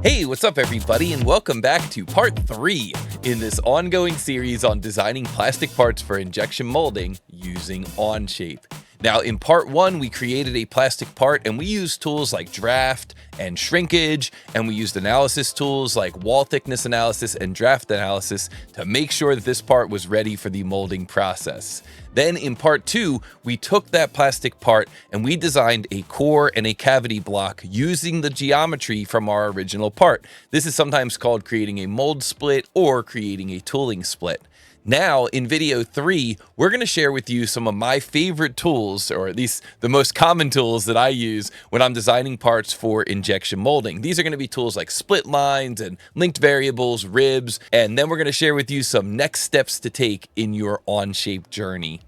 Hey, what's up everybody, and welcome back to part 3 in this ongoing series on designing plastic parts for injection molding using Onshape. Now, in part 1, we created a plastic part and we used tools like draft and shrinkage, and we used analysis tools like wall thickness analysis and draft analysis to make sure that this part was ready for the molding process. Then in part 2, we took that plastic part and we designed a core and a cavity block using the geometry from our original part. This is sometimes called creating a mold split or creating a tooling split. Now, in video 3, we're going to share with you some of my favorite tools, or at least the most common tools that I use when I'm designing parts for injection molding. These are going to be tools like split lines and linked variables, ribs, and then we're going to share with you some next steps to take in your Onshape journey.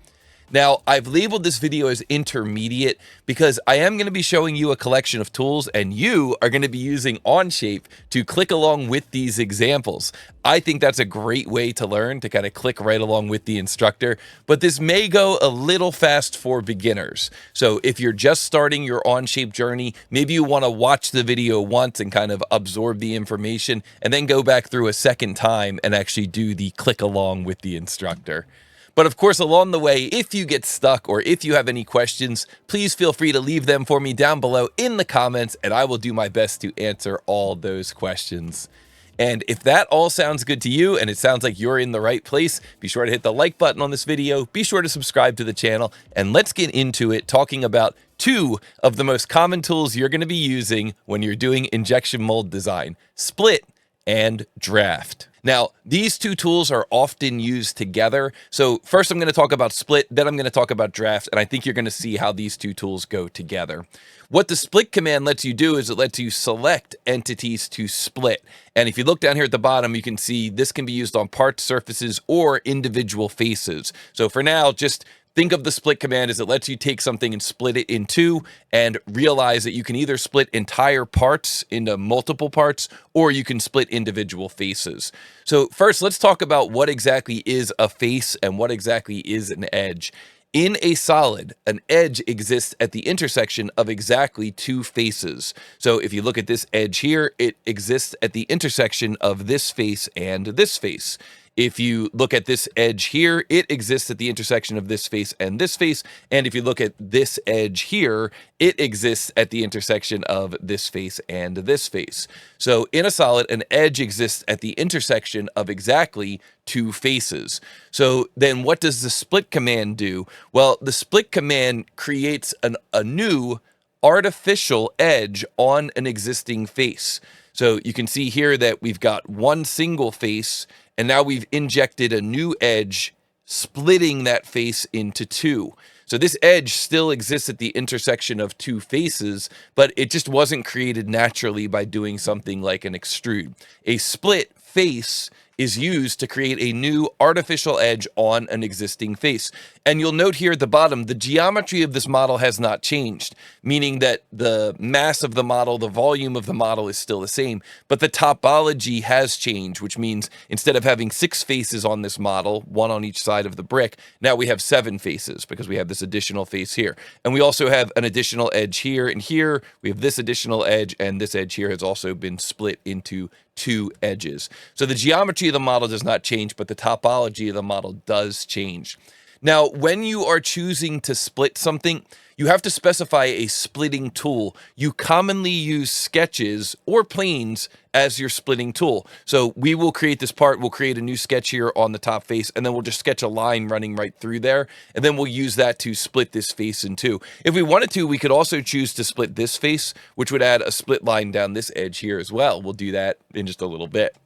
Now, I've labeled this video as intermediate because I am going to be showing you a collection of tools and you are going to be using Onshape to click along with these examples. I think that's a great way to learn, to kind of click right along with the instructor, but this may go a little fast for beginners. So if you're just starting your Onshape journey, maybe you want to watch the video once and kind of absorb the information and then go back through a second time and actually do the click along with the instructor. But of course, along the way, if you get stuck or if you have any questions, please feel free to leave them for me down below in the comments, and I will do my best to answer all those questions. And if that all sounds good to you and it sounds like you're in the right place, be sure to hit the like button on this video, be sure to subscribe to the channel, and let's get into it talking about 2 of the most common tools you're going to be using when you're doing injection mold design: split and draft. Now, these 2 tools are often used together. So first I'm going to talk about split, then I'm going to talk about draft, and I think you're going to see how these 2 tools go together. What the split command lets you do is it lets you select entities to split. And if you look down here at the bottom, you can see this can be used on parts, surfaces, or individual faces. So for now, just think of the split command as it lets you take something and split it in 2 and realize that you can either split entire parts into multiple parts or you can split individual faces. So first, let's talk about what exactly is a face and what exactly is an edge. In a solid, an edge exists at the intersection of exactly 2 faces. So if you look at this edge here, it exists at the intersection of this face and this face. If you look at this edge here, it exists at the intersection of this face and this face. And if you look at this edge here, it exists at the intersection of this face and this face. So in a solid, an edge exists at the intersection of exactly 2 faces. So then what does the split command do? Well, the split command creates a new artificial edge on an existing face. So you can see here that we've got one single face, and now we've injected a new edge, splitting that face into 2. So this edge still exists at the intersection of 2 faces, but it just wasn't created naturally by doing something like an extrude. A split face is used to create a new artificial edge on an existing face. And you'll note here at the bottom, the geometry of this model has not changed, meaning that the mass of the model, the volume of the model is still the same, but the topology has changed, which means instead of having 6 faces on this model, 1 on each side of the brick, now we have 7 faces because we have this additional face here. And we also have an additional edge here and here. We have this additional edge, and this edge here has also been split into 2 edges. So the geometry of the model does not change, but the topology of the model does change. Now, when you are choosing to split something, you have to specify a splitting tool. You commonly use sketches or planes as your splitting tool. So we will create this part, we'll create a new sketch here on the top face, and then we'll just sketch a line running right through there, and then we'll use that to split this face in 2. If we wanted to, we could also choose to split this face, which would add a split line down this edge here as well. We'll do that in just a little bit.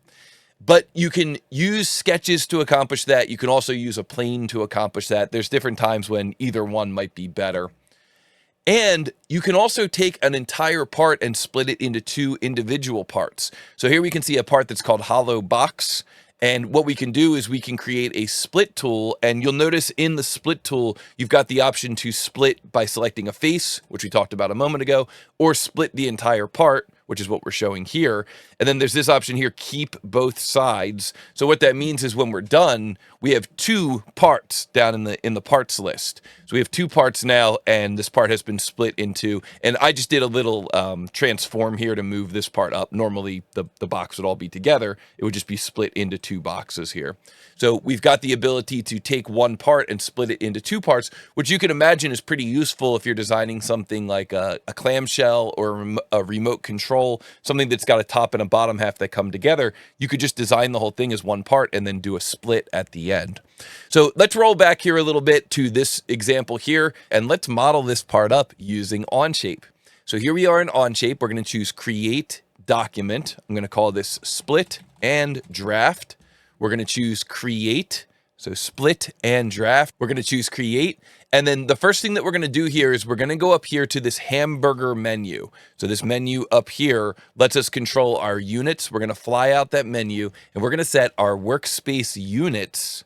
But you can use sketches to accomplish that. You can also use a plane to accomplish that. There's different times when either one might be better. And you can also take an entire part and split it into 2 individual parts. So here we can see a part that's called hollow box. And what we can do is we can create a split tool, and you'll notice in the split tool, you've got the option to split by selecting a face, which we talked about a moment ago, or split the entire part, which is what we're showing here. And then there's this option here, keep both sides. So what that means is when we're done, we have 2 parts down in the parts list. So we have 2 parts now, and this part has been split into, and I just did a little transform here to move this part up. Normally the box would all be together. It would just be split into 2 boxes here. So we've got the ability to take one part and split it into 2 parts, which you can imagine is pretty useful if you're designing something like a clamshell or a remote control, something that's got a top and a bottom half that come together. You could just design the whole thing as one part and then do a split at the end. So let's roll back here a little bit to this example here, and let's model this part up using Onshape. So here we are in Onshape. We're going to choose Create Document. I'm going to call this Split and Draft. We're going to choose Create. So Split and Draft. We're going to choose Create. And then the first thing that we're going to do here is we're going to go up here to this hamburger menu. So this menu up here lets us control our units. We're going to fly out that menu, and we're going to set our workspace units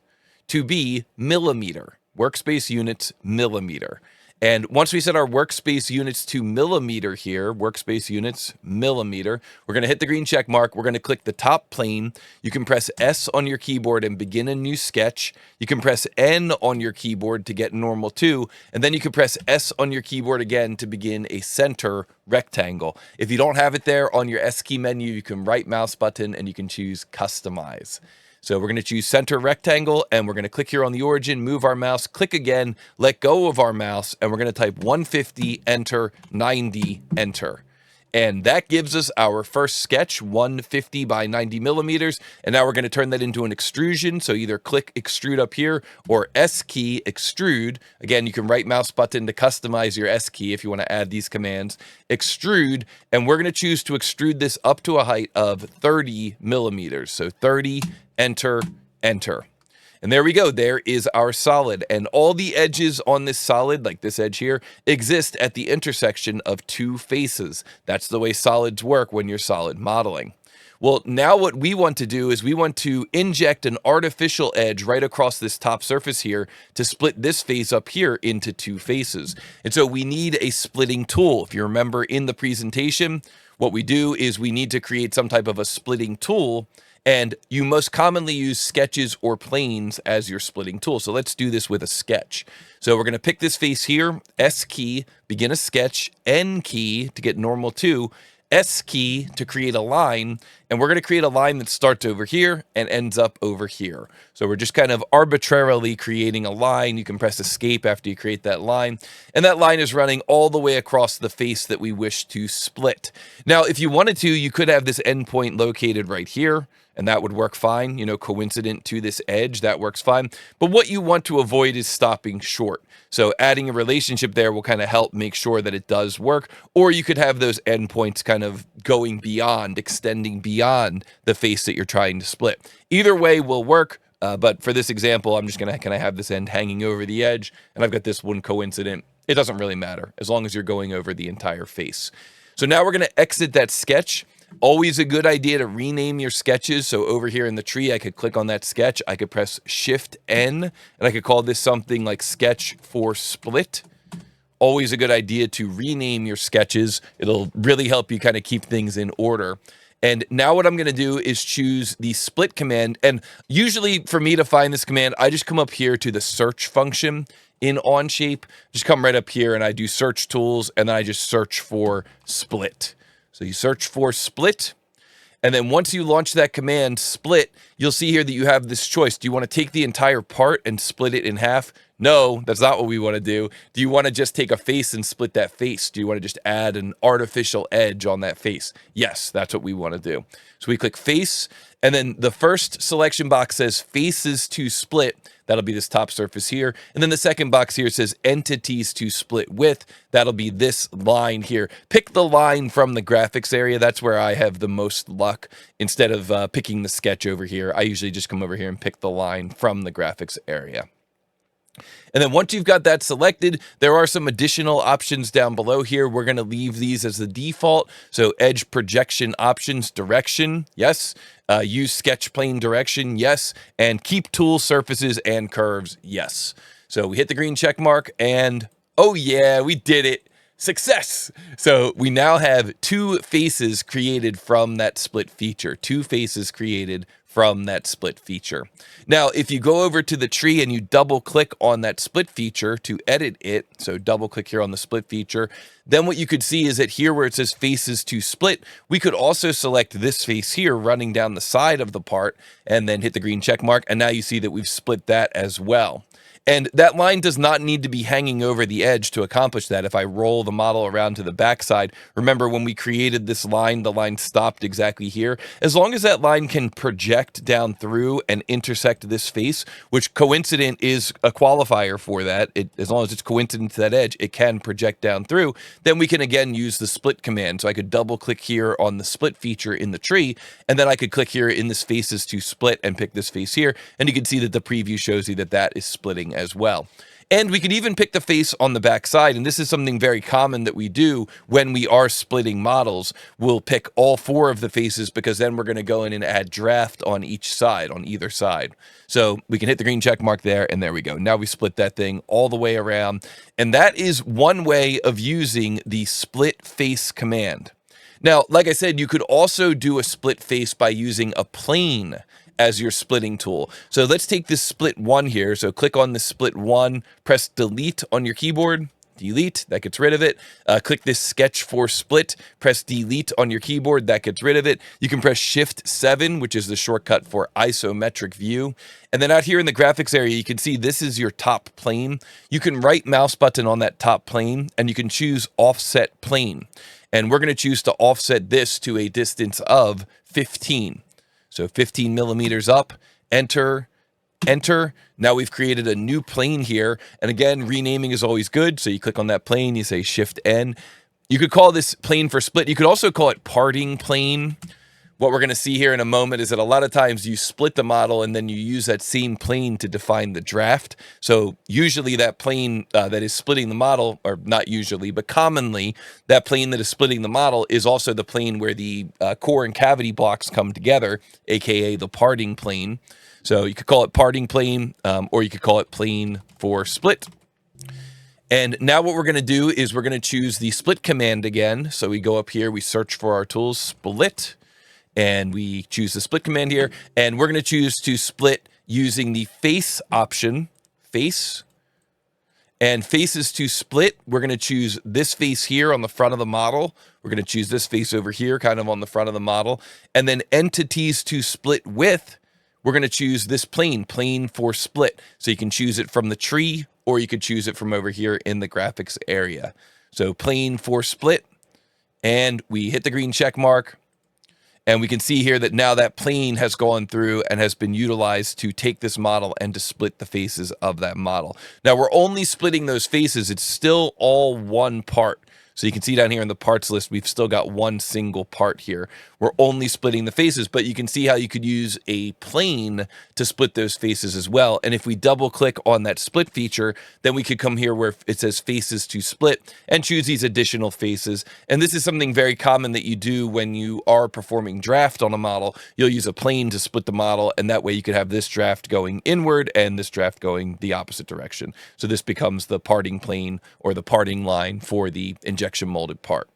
to be millimeter. Workspace units, millimeter. And once we set our workspace units to millimeter here, workspace units, millimeter, we're going to hit the green check mark. We're going to click the top plane. You can press S on your keyboard and begin a new sketch. You can press N on your keyboard to get normal 2. And then you can press S on your keyboard again to begin a center rectangle. If you don't have it there on your S key menu, you can right mouse button and you can choose Customize. So we're going to choose center rectangle, and we're going to click here on the origin, move our mouse, click again, let go of our mouse, and we're going to type 150, enter, 90, enter. And that gives us our first sketch, 150 by 90 millimeters. And now we're going to turn that into an extrusion. So either click extrude up here or S key extrude. Again, you can right mouse button to customize your S key if you want to add these commands. Extrude, and we're going to choose to extrude this up to a height of 30 millimeters. So 30, enter, enter. And there we go. There is our solid. And all the edges on this solid, like this edge here, exist at the intersection of 2 faces. That's the way solids work when you're solid modeling. Well, now what we want to do is we want to inject an artificial edge right across this top surface here to split this face up here into 2 faces. And so we need a splitting tool. If you remember in the presentation, what we do is we need to create some type of a splitting tool. And you most commonly use sketches or planes as your splitting tool. So let's do this with a sketch. So we're going to pick this face here, S key, begin a sketch, N key to get normal 2, S key to create a line, and we're going to create a line that starts over here and ends up over here. So we're just kind of arbitrarily creating a line. You can press escape after you create that line, and that line is running all the way across the face that we wish to split. Now, if you wanted to, you could have this endpoint located right here, and that would work fine, you know, coincident to this edge, that works fine. But what you want to avoid is stopping short. So adding a relationship there will kind of help make sure that it does work. Or you could have those endpoints kind of going beyond, extending beyond the face that you're trying to split. Either way will work, but for this example, I'm just going to kind of have this end hanging over the edge, and I've got this one coincident. It doesn't really matter as long as you're going over the entire face. So now we're going to exit that sketch. Always a good idea to rename your sketches. So over here in the tree, I could click on that sketch. I could press Shift N, and I could call this something like Sketch for Split. Always a good idea to rename your sketches. It'll really help you kind of keep things in order. And now what I'm going to do is choose the split command. And usually for me to find this command, I just come up here to the search function in Onshape. Just come right up here and I do search tools, and then I just search for split. So you search for split, and then once you launch that command split, you'll see here that you have this choice. Do you want to take the entire part and split it in half? No, that's not what we want to do. Do you want to just take a face and split that face? Do you want to just add an artificial edge on that face? Yes, that's what we want to do. So we click face, and then the first selection box says faces to split. That'll be this top surface here. And then the second box here says entities to split with. That'll be this line here. Pick the line from the graphics area. That's where I have the most luck. Instead of picking the sketch over here, I usually just come over here and pick the line from the graphics area. And then once you've got that selected, there are some additional options down below here. We're going to leave these as the default. So edge projection options, direction, yes. Use sketch plane direction, yes. And keep tool surfaces and curves, yes. So we hit the green check mark, and oh yeah, we did it. Success! So we now have 2 faces created from that split feature. 2 faces created from that split feature. Now, if you go over to the tree and you double click on that split feature to edit it, so double click here on the split feature, then what you could see is that here where it says faces to split, we could also select this face here running down the side of the part and then hit the green check mark. And now you see that we've split that as well. And that line does not need to be hanging over the edge to accomplish that. If I roll the model around to the backside, remember when we created this line, the line stopped exactly here. As long as that line can project down through and intersect this face, which coincident is a qualifier for that, as long as it's coincident to that edge, it can project down through, then we can again use the split command. So I could double click here on the split feature in the tree, and then I could click here in this faces to split and pick this face here, and you can see that the preview shows you that that is splitting as well. And we could even pick the face on the back side, and this is something very common that we do when we are splitting models. We'll pick all 4 of the faces because then we're going to go in and add draft on each side, on either side. So we can hit the green check mark there, and there we go. Now we split that thing all the way around, and that is one way of using the split face command. Now, like I said, you could also do a split face by using a plane as your splitting tool. So let's take this split 1 here. So click on the split 1, press delete on your keyboard, delete, that gets rid of it. Click this sketch for split, press delete on your keyboard, that gets rid of it. You can press shift 7, which is the shortcut for isometric view. And then out here in the graphics area, you can see this is your top plane. You can right mouse button on that top plane and you can choose offset plane. And we're going to choose to offset this to a distance of 15. So 15 millimeters up, enter, enter. Now we've created a new plane here. And again, renaming is always good. So you click on that plane, you say shift N. You could call this plane for split. You could also call it parting plane. What we're going to see here in a moment is that a lot of times you split the model and then you use that same plane to define the draft. So usually that plane that is splitting the model, or not usually, but commonly that plane that is splitting the model is also the plane where the core and cavity blocks come together, aka the parting plane. So you could call it parting plane, or you could call it plane for split. And now what we're going to do is we're going to choose the split command again. So we go up here, we search for our tools, split. And we choose the split command here, and we're going to choose to split using the face option, face, and faces to split. We're going to choose this face here on the front of the model. We're going to choose this face over here, kind of on the front of the model. And then entities to split with, we're going to choose this plane, plane for split. So you can choose it from the tree, or you could choose it from over here in the graphics area. So plane for split, and we hit the green check mark. And we can see here that now that plane has gone through and has been utilized to take this model and to split the faces of that model. Now we're only splitting those faces. It's still all one part. So you can see down here in the parts list, we've still got one single part here. We're only splitting the faces, but you can see how you could use a plane to split those faces as well. And if we double click on that split feature, then we could come here where it says faces to split and choose these additional faces. And this is something very common that you do when you are performing draft on a model. You'll use a plane to split the model, and that way you could have this draft going inward and this draft going the opposite direction. So this becomes the parting plane or the parting line for the injection molded part.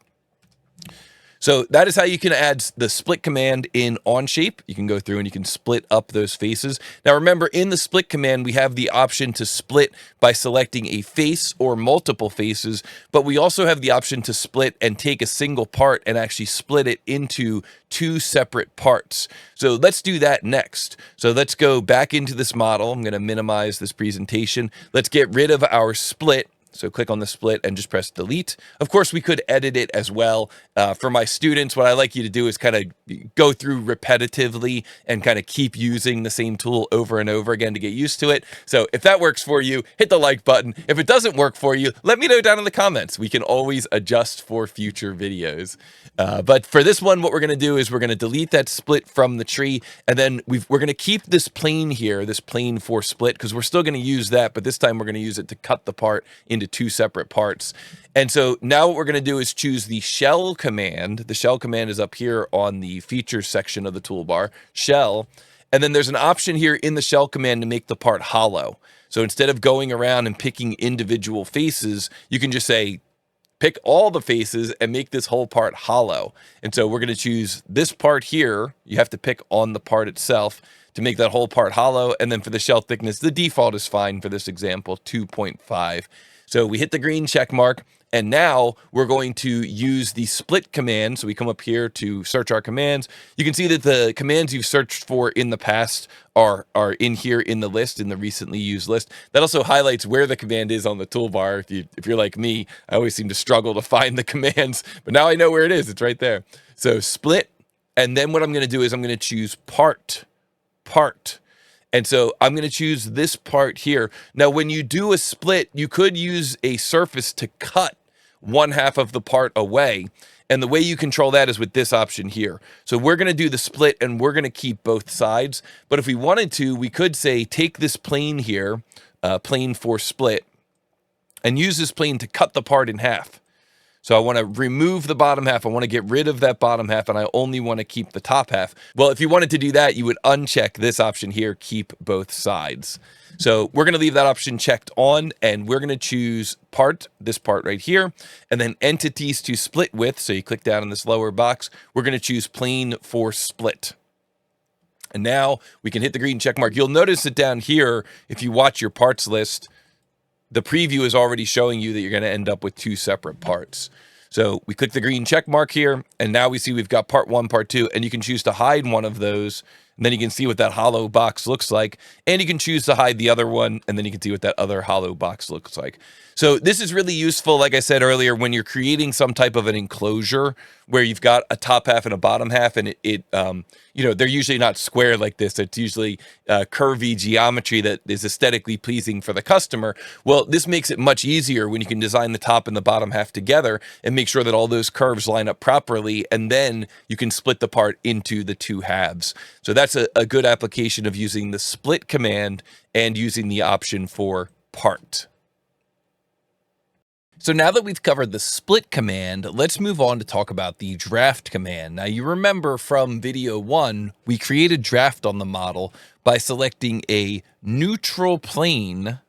So that is how you can add the split command in Onshape. You can go through and you can split up those faces. Now remember, in the split command, we have the option to split by selecting a face or multiple faces, but we also have the option to split and take a single part and actually split it into 2 separate parts. So let's do that next. So let's go back into this model. I'm going to minimize this presentation. Let's get rid of our split. So click on the split and just press delete. Of course, we could edit it as well. For my students, what I like you to do is kind of go through repetitively and kind of keep using the same tool over and over again to get used to it. So if that works for you, hit the like button. If it doesn't work for you, let me know down in the comments. We can always adjust for future videos. But for this one, what we're going to do is we're going to delete that split from the tree, and then we're going to keep this plane here, this plane for split, because we're still going to use that, but this time we're going to use it to cut the part into 2 separate parts. And so now what we're going to do is choose the shell command. The shell command is up here on the features section of the toolbar, shell. And then there's an option here in the shell command to make the part hollow. So instead of going around and picking individual faces, you can just say pick all the faces and make this whole part hollow. And so we're going to choose this part here. You have to pick on the part itself to make that whole part hollow. And then for the shell thickness, the default is fine for this example, 2.5. So we hit the green check mark, and now we're going to use the split command. So we come up here to search our commands. You can see that the commands you've searched for in the past are in here in the list, in the recently used list. That also highlights where the command is on the toolbar. If you're like me, I always seem to struggle to find the commands, but now I know where it is. It's right there. So split, and then what I'm going to do is I'm going to choose part. And so I'm going to choose this part here. Now, when you do a split, you could use a surface to cut one half of the part away. And the way you control that is with this option here. So we're going to do the split and we're going to keep both sides. But if we wanted to, we could say, take this plane here, plane for split, and use this plane to cut the part in half. So I want to remove the bottom half. I want to get rid of that bottom half, and I only want to keep the top half. Well, if you wanted to do that, you would uncheck this option here, keep both sides. So we're going to leave that option checked on, and we're going to choose part, this part right here, and then entities to split with. So you click down in this lower box. We're going to choose plane for split. And now we can hit the green check mark. You'll notice that down here, if you watch your parts list, the preview is already showing you that you're going to end up with two separate parts. So we click the green check mark here, and now we see we've got part 1, part 2, and you can choose to hide one of those, and then you can see what that hollow box looks like, and you can choose to hide the other one, and then you can see what that other hollow box looks like. So this is really useful, like I said earlier, when you're creating some type of an enclosure where you've got a top half and a bottom half, and you know, they're usually not square like this. It's usually curvy geometry that is aesthetically pleasing for the customer. Well, this makes it much easier when you can design the top and the bottom half together and make sure that all those curves line up properly, and then you can split the part into the two halves. So that's a good application of using the split command and using the option for part. So now that we've covered the split command, let's move on to talk about the draft command. Now you remember from video 1, we created draft on the model by selecting a neutral plane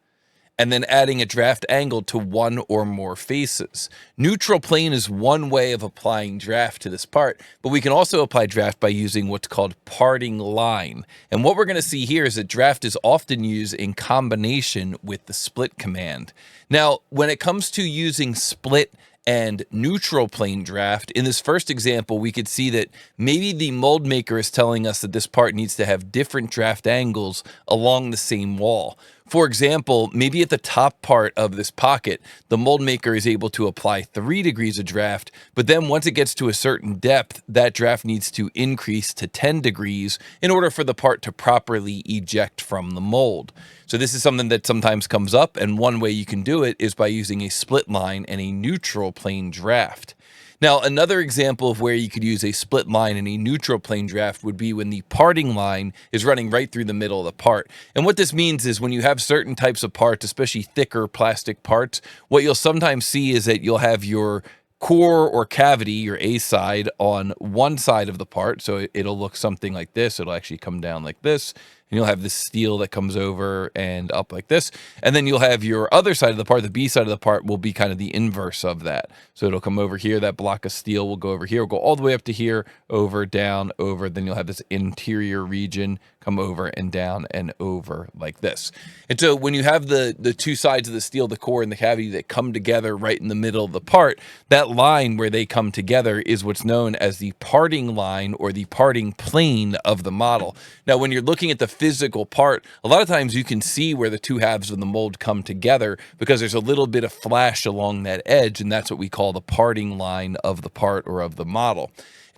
and then adding a draft angle to one or more faces. Neutral plane is one way of applying draft to this part, but we can also apply draft by using what's called parting line. And what we're going to see here is that draft is often used in combination with the split command. Now, when it comes to using split and neutral plane draft, in this first example, we could see that maybe the mold maker is telling us that this part needs to have different draft angles along the same wall. For example, maybe at the top part of this pocket, the mold maker is able to apply 3 degrees of draft, but then once it gets to a certain depth, that draft needs to increase to 10 degrees in order for the part to properly eject from the mold. So this is something that sometimes comes up, and one way you can do it is by using a split line and a neutral plane draft. Now, another example of where you could use a split line and a neutral plane draft would be when the parting line is running right through the middle of the part. And what this means is when you have certain types of parts, especially thicker plastic parts, what you'll sometimes see is that you'll have your core or cavity, your A side, on one side of the part. So it'll look something like this. It'll actually come down like this. And you'll have this steel that comes over and up like this. And then you'll have your other side of the part, the B side of the part, will be kind of the inverse of that. So it'll come over here. That block of steel will go over here, will go all the way up to here, over, down, over. Then you'll have this interior region come over and down and over like this. And so when you have the two sides of the steel, the core and the cavity, that come together right in the middle of the part, that line where they come together is what's known as the parting line or the parting plane of the model. Now, when you're looking at the physical part, a lot of times you can see where the two halves of the mold come together because there's a little bit of flash along that edge, and that's what we call the parting line of the part or of the model.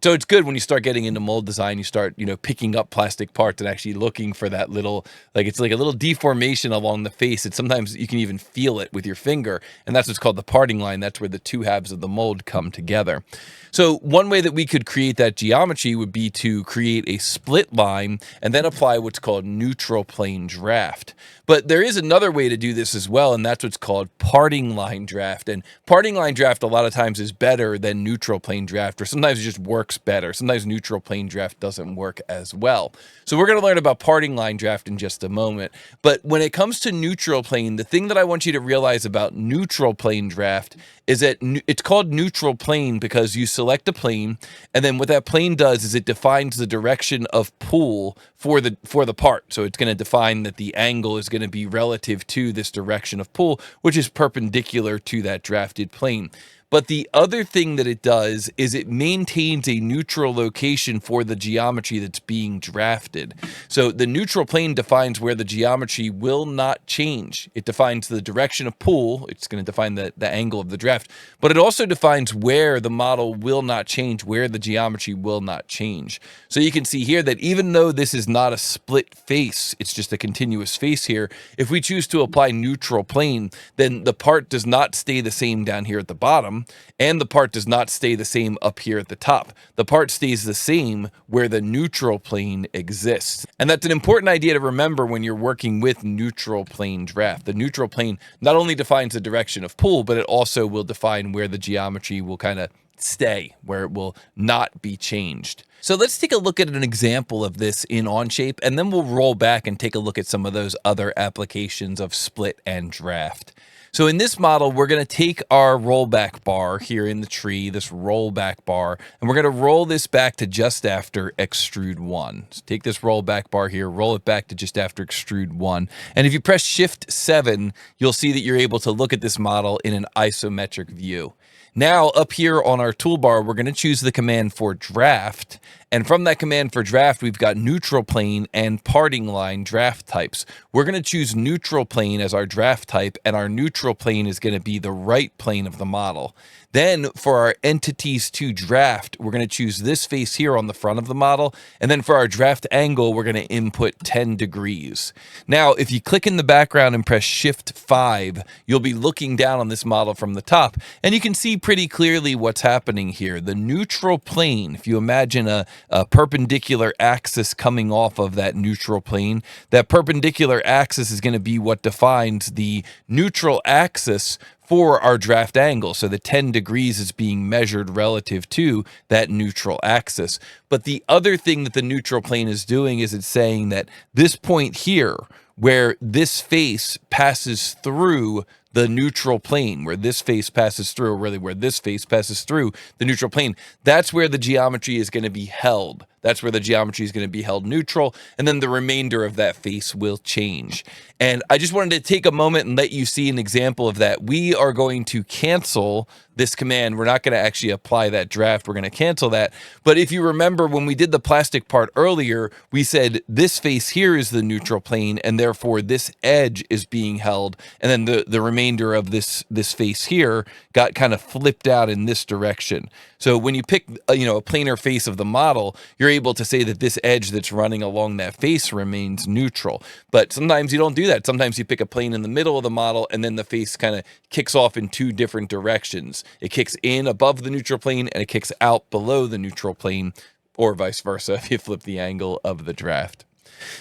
So it's good when you start getting into mold design, you start, picking up plastic parts and actually looking for that little, it's like a little deformation along the face. And sometimes you can even feel it with your finger. And that's what's called the parting line. That's where the two halves of the mold come together. So one way that we could create that geometry would be to create a split line and then apply what's called neutral plane draft. But there is another way to do this as well, and that's what's called parting line draft. And parting line draft a lot of times is better than neutral plane draft, or sometimes it just works works better. Sometimes neutral plane draft doesn't work as well. So we're going to learn about parting line draft in just a moment. But when it comes to neutral plane, the thing that I want you to realize about neutral plane draft is that it's called neutral plane because you select a plane, and then what that plane does is it defines the direction of pull for the part. So it's going to define that the angle is going to be relative to this direction of pull, which is perpendicular to that drafted plane. But the other thing that it does is it maintains a neutral location for the geometry that's being drafted. So the neutral plane defines where the geometry will not change. It defines the direction of pull. It's going to define the angle of the draft, but it also defines where the model will not change, where the geometry will not change. So you can see here that even though this is not a split face, it's just a continuous face here. If we choose to apply neutral plane, then the part does not stay the same down here at the bottom, and the part does not stay the same up here at the top. The part stays the same where the neutral plane exists. And that's an important idea to remember when you're working with neutral plane draft. The neutral plane not only defines the direction of pull, but it also will define where the geometry will kind of stay, where it will not be changed. So let's take a look at an example of this in Onshape, and then we'll roll back and take a look at some of those other applications of split and draft. So in this model, we're going to take our rollback bar here in the tree, this rollback bar, and we're going to roll this back to just after extrude 1. So take this rollback bar here, roll it back to just after extrude 1. And if you press Shift 7, you'll see that you're able to look at this model in an isometric view. Now up here on our toolbar, we're going to choose the command for draft. And from that command for draft, we've got neutral plane and parting line draft types. We're going to choose neutral plane as our draft type, and our neutral plane is going to be the right plane of the model. Then for our entities to draft, we're going to choose this face here on the front of the model. And then for our draft angle, we're going to input 10 degrees. Now, if you click in the background and press Shift 5, you'll be looking down on this model from the top, and you can see pretty clearly what's happening here. The neutral plane, if you imagine a perpendicular axis coming off of that neutral plane, that perpendicular axis is going to be what defines the neutral axis for our draft angle. So the 10 degrees is being measured relative to that neutral axis. But the other thing that the neutral plane is doing is it's saying that this point here, where this face passes through the neutral plane, where this face passes through, or really where this face passes through the neutral plane, that's where the geometry is going to be held. That's where the geometry is going to be held neutral, and then the remainder of that face will change. And I just wanted to take a moment and let you see an example of that. We are going to cancel this command. We're not going to actually apply that draft. We're going to cancel that. But if you remember when we did the plastic part earlier, we said this face here is the neutral plane, and therefore this edge is being held, and then the remainder of this face here got kind of flipped out in this direction. So when you pick a planar face of the model, you're able to say that this edge that's running along that face remains neutral. But sometimes you don't do that. Sometimes you pick a plane in the middle of the model, and then the face kind of kicks off in two different directions. It kicks in above the neutral plane, and it kicks out below the neutral plane, or vice versa if you flip the angle of the draft.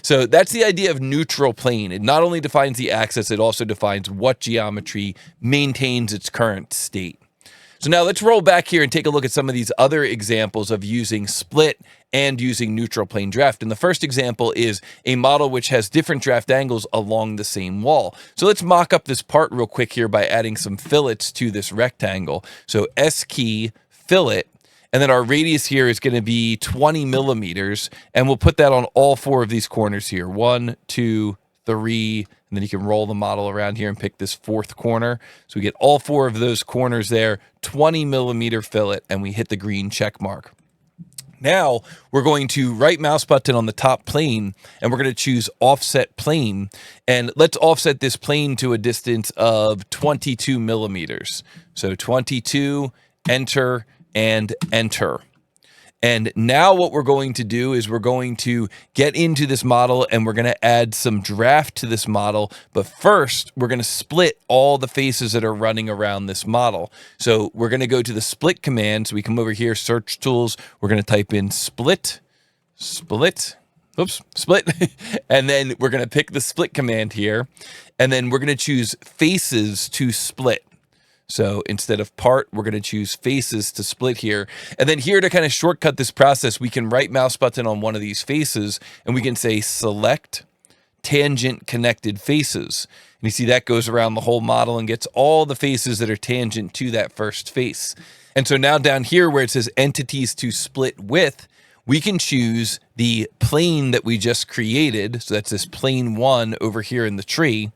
So that's the idea of neutral plane. It not only defines the axis, it also defines what geometry maintains its current state. So now let's roll back here and take a look at some of these other examples of using split and using neutral plane draft. And the first example is a model which has different draft angles along the same wall. So let's mock up this part real quick here by adding some fillets to this rectangle. So S key, fillet, and then our radius here is going to be 20 millimeters, and we'll put that on all four of these corners here. 1, 2, 3, and then you can roll the model around here and pick this fourth corner. So we get all four of those corners there, 20 millimeter fillet, and we hit the green check mark. Now we're going to right mouse button on the top plane, and we're going to choose offset plane, and let's offset this plane to a distance of 22 millimeters. So 22, enter, and enter. And now what we're going to do is we're going to get into this model, and we're going to add some draft to this model. But first, we're going to split all the faces that are running around this model. So we're going to go to the split command. So we come over here, search tools. We're going to type in split, split. And then we're going to pick the split command here. And then we're going to choose faces to split. So instead of part, we're going to choose faces to split here. And then here to kind of shortcut this process, we can right mouse button on one of these faces and we can say select tangent connected faces. And you see that goes around the whole model and gets all the faces that are tangent to that first face. And so now down here where it says entities to split with, we can choose the plane that we just created. So that's this plane 1 over here in the tree.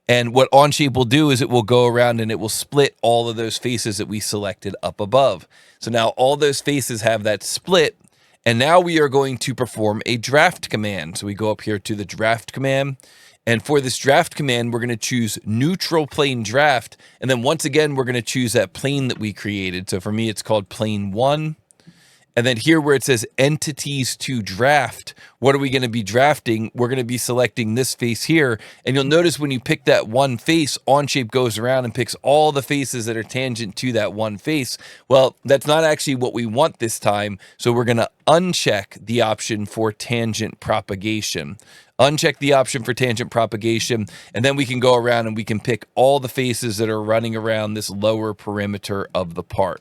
And what Onshape will do is it will go around and it will split all of those faces that we selected up above. So now all those faces have that split. And now we are going to perform a draft command. So we go up here to the draft command. And for this draft command, we're going to choose neutral plane draft. And then once again, we're going to choose that plane that we created. So for me, it's called plane 1. And then here where it says entities to draft, what are we going to be drafting? We're going to be selecting this face here. And you'll notice when you pick that one face, Onshape goes around and picks all the faces that are tangent to that one face. Well, that's not actually what we want this time. So we're going to uncheck the option for tangent propagation. Uncheck the option for tangent propagation, and then we can go around and we can pick all the faces that are running around this lower perimeter of the part.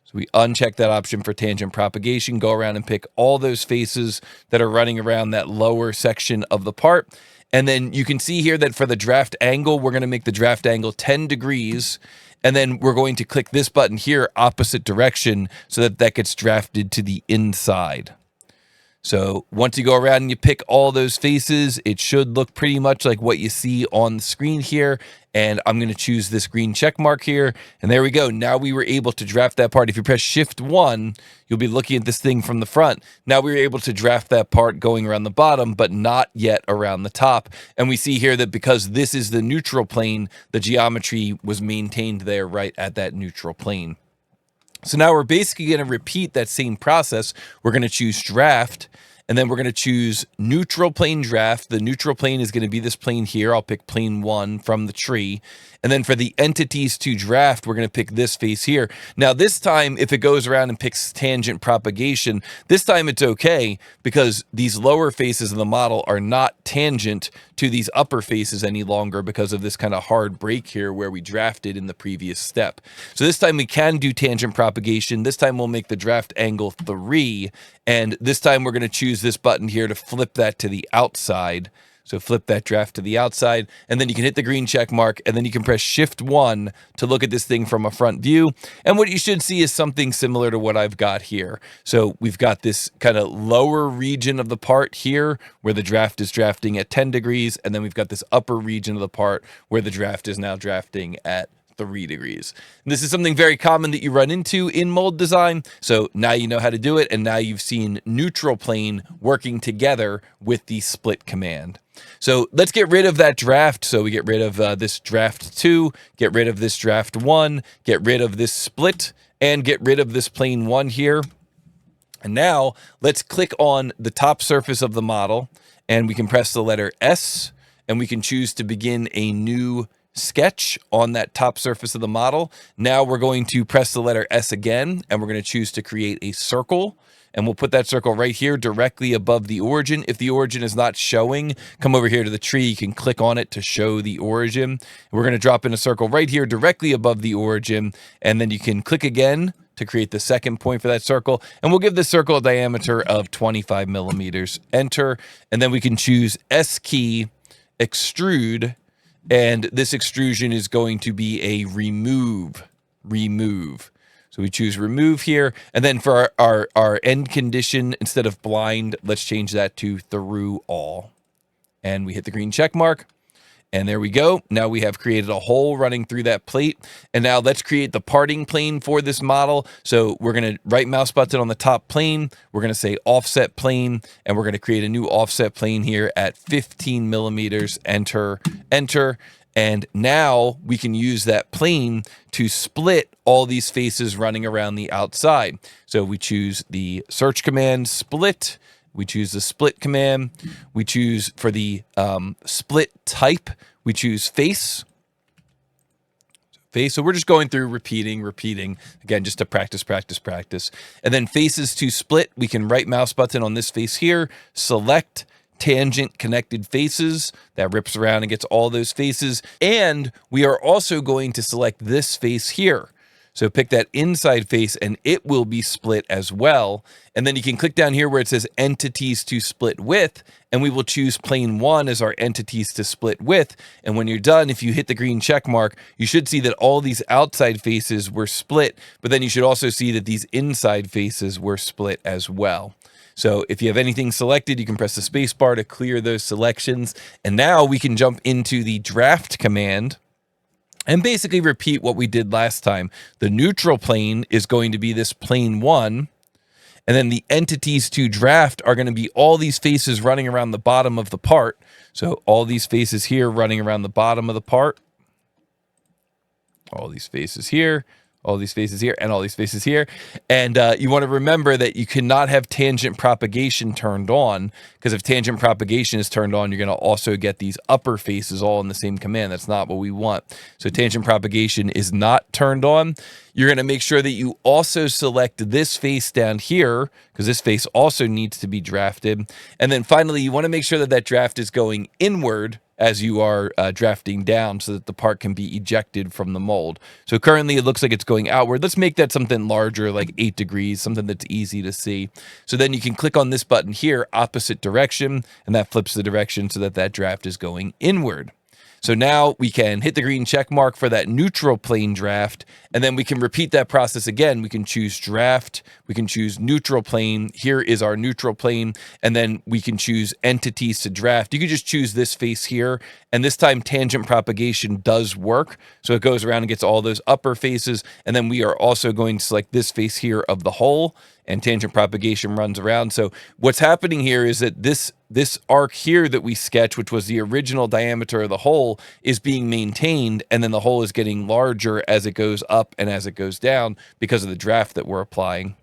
So we uncheck that option for tangent propagation, go around and pick all those faces that are running around that lower section of the part. And then you can see here that for the draft angle, we're going to make the draft angle 10 degrees. And then we're going to click this button here, opposite direction, so that that gets drafted to the inside. So once you go around and you pick all those faces, it should look pretty much like what you see on the screen here. And I'm going to choose this green check mark here. And there we go. Now we were able to draft that part. If you press Shift 1, you'll be looking at this thing from the front. Now we were able to draft that part going around the bottom, but not yet around the top. And we see here that because this is the neutral plane, the geometry was maintained there right at that neutral plane. So now we're basically going to repeat that same process. We're going to choose draft, and then we're going to choose neutral plane draft. The neutral plane is going to be this plane here. I'll pick plane 1 from the tree. And then for the entities to draft, we're going to pick this face here. Now this time, if it goes around and picks tangent propagation, this time it's okay because these lower faces of the model are not tangent to these upper faces any longer because of this kind of hard break here where we drafted in the previous step. So this time we can do tangent propagation. This time we'll make the draft angle 3. And this time we're going to choose this button here to flip that to the outside. So flip that draft to the outside, and then you can hit the green check mark, and then you can press Shift 1 to look at this thing from a front view. And what you should see is something similar to what I've got here. So we've got this kind of lower region of the part here where the draft is drafting at 10 degrees, and then we've got this upper region of the part where the draft is now drafting at 3 degrees. And this is something very common that you run into in mold design. So now you know how to do it, and now you've seen neutral plane working together with the split command. So let's get rid of that draft. So we get rid of this draft 2, get rid of this draft 1, get rid of this split, and get rid of this plane 1 here. And now let's click on the top surface of the model, and we can press the letter S, and we can choose to begin a new sketch on that top surface of the model. Now we're going to press the letter S again, and we're going to choose to create a circle. And we'll put that circle right here directly above the origin. If the origin is not showing, come over here to the tree. You can click on it to show the origin. We're going to drop in a circle right here directly above the origin. And then you can click again to create the second point for that circle. And we'll give the circle a diameter of 25 millimeters. Enter. And then we can choose S key, extrude. And this extrusion is going to be a remove. So we choose remove here. And then for our end condition, instead of blind, let's change that to through all. And we hit the green check mark. And there we go. Now we have created a hole running through that plate. And now let's create the parting plane for this model. So we're going to right mouse button on the top plane. We're going to say offset plane. And we're going to create a new offset plane here at 15 millimeters. Enter, enter. And now we can use that plane to split all these faces running around the outside. So we choose the search command split. We choose the split command. We choose for the split type, we choose face. So we're just going through repeating, again, just to practice. And then faces to split, we can right mouse button on this face here, select tangent connected faces. That rips around and gets all those faces. And we are also going to select this face here. So pick that inside face and it will be split as well. And then you can click down here where it says entities to split with, and we will choose plane 1 as our entities to split with. And when you're done, if you hit the green check mark, you should see that all these outside faces were split, but then you should also see that these inside faces were split as well. So if you have anything selected, you can press the space bar to clear those selections. And now we can jump into the draft command and basically repeat what we did last time. The neutral plane is going to be this plane 1. And then the entities to draft are going to be all these faces running around the bottom of the part. So all these faces here running around the bottom of the part. All these faces here. All these faces here and all these faces here. And you want to remember that you cannot have tangent propagation turned on, because if tangent propagation is turned on, you're going to also get these upper faces all in the same command. That's not what we want. So tangent propagation is not turned on. You're going to make sure that you also select this face down here, because this face also needs to be drafted. And then finally, you want to make sure that that draft is going inward as you are drafting down, so that the part can be ejected from the mold. So currently it looks like it's going outward. Let's make that something larger, like 8 degrees, something that's easy to see. So then you can click on this button here, opposite direction, and that flips the direction so that that draft is going inward. So now we can hit the green check mark for that neutral plane draft, and then we can repeat that process again. We can choose draft, we can choose neutral plane. Here is our neutral plane, and then we can choose entities to draft. You can just choose this face here, and this time tangent propagation does work. So it goes around and gets all those upper faces, and then we are also going to select this face here of the hole, and tangent propagation runs around. So what's happening here is that this arc here that we sketched, which was the original diameter of the hole, is being maintained, and then the hole is getting larger as it goes up and as it goes down because of the draft that we're applying.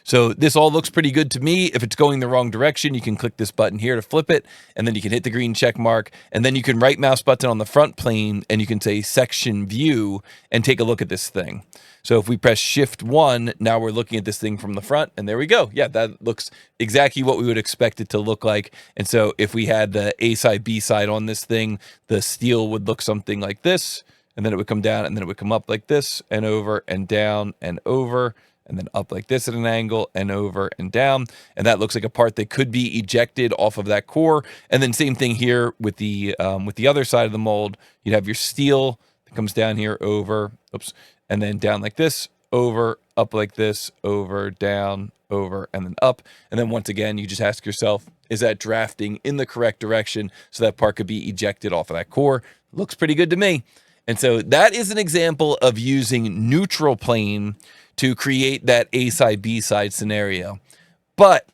So this all looks pretty good to me. If it's going the wrong direction, you can click this button here to flip it, and then you can hit the green check mark, and then you can right mouse button on the front plane, and you can say section view and take a look at this thing. So if we press shift 1, now we're looking at this thing from the front, and there we go. Yeah, that looks exactly what we would expect it to look like. And so if we had the A side, B side on this thing, the steel would look something like this, and then it would come down, and then it would come up like this, and over, and down, and over, and then up like this at an angle, and over and down. And that looks like a part that could be ejected off of that core. And then same thing here with the other side of the mold. You'd have your steel that comes down here over, oops, and then down like this, over, up like this, over, down, over, and then up. And then once again, you just ask yourself, is that drafting in the correct direction so that part could be ejected off of that core? Looks pretty good to me. And so that is an example of using neutral plane to create that A side, B side scenario. But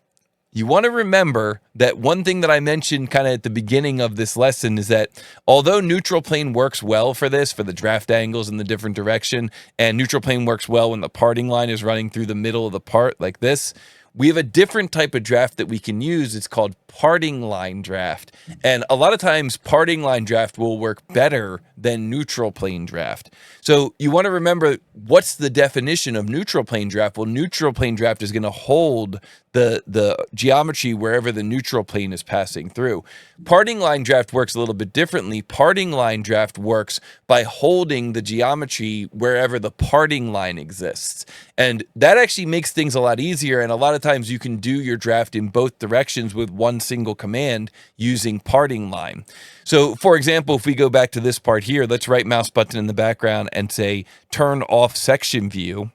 you want to remember that one thing that I mentioned kind of at the beginning of this lesson is that although neutral plane works well for this, for the draft angles in the different direction, and neutral plane works well when the parting line is running through the middle of the part like this, we have a different type of draft that we can use. It's called parting line draft. And a lot of times parting line draft will work better than neutral plane draft. So you want to remember, what's the definition of neutral plane draft? Well, neutral plane draft is going to hold the geometry wherever the neutral plane is passing through. Parting line draft works a little bit differently. Parting line draft works by holding the geometry wherever the parting line exists. And that actually makes things a lot easier. And a lot of times you can do your draft in both directions with one single command using parting line. So for example, if we go back to this part here, let's right mouse button in the background and say turn off section view.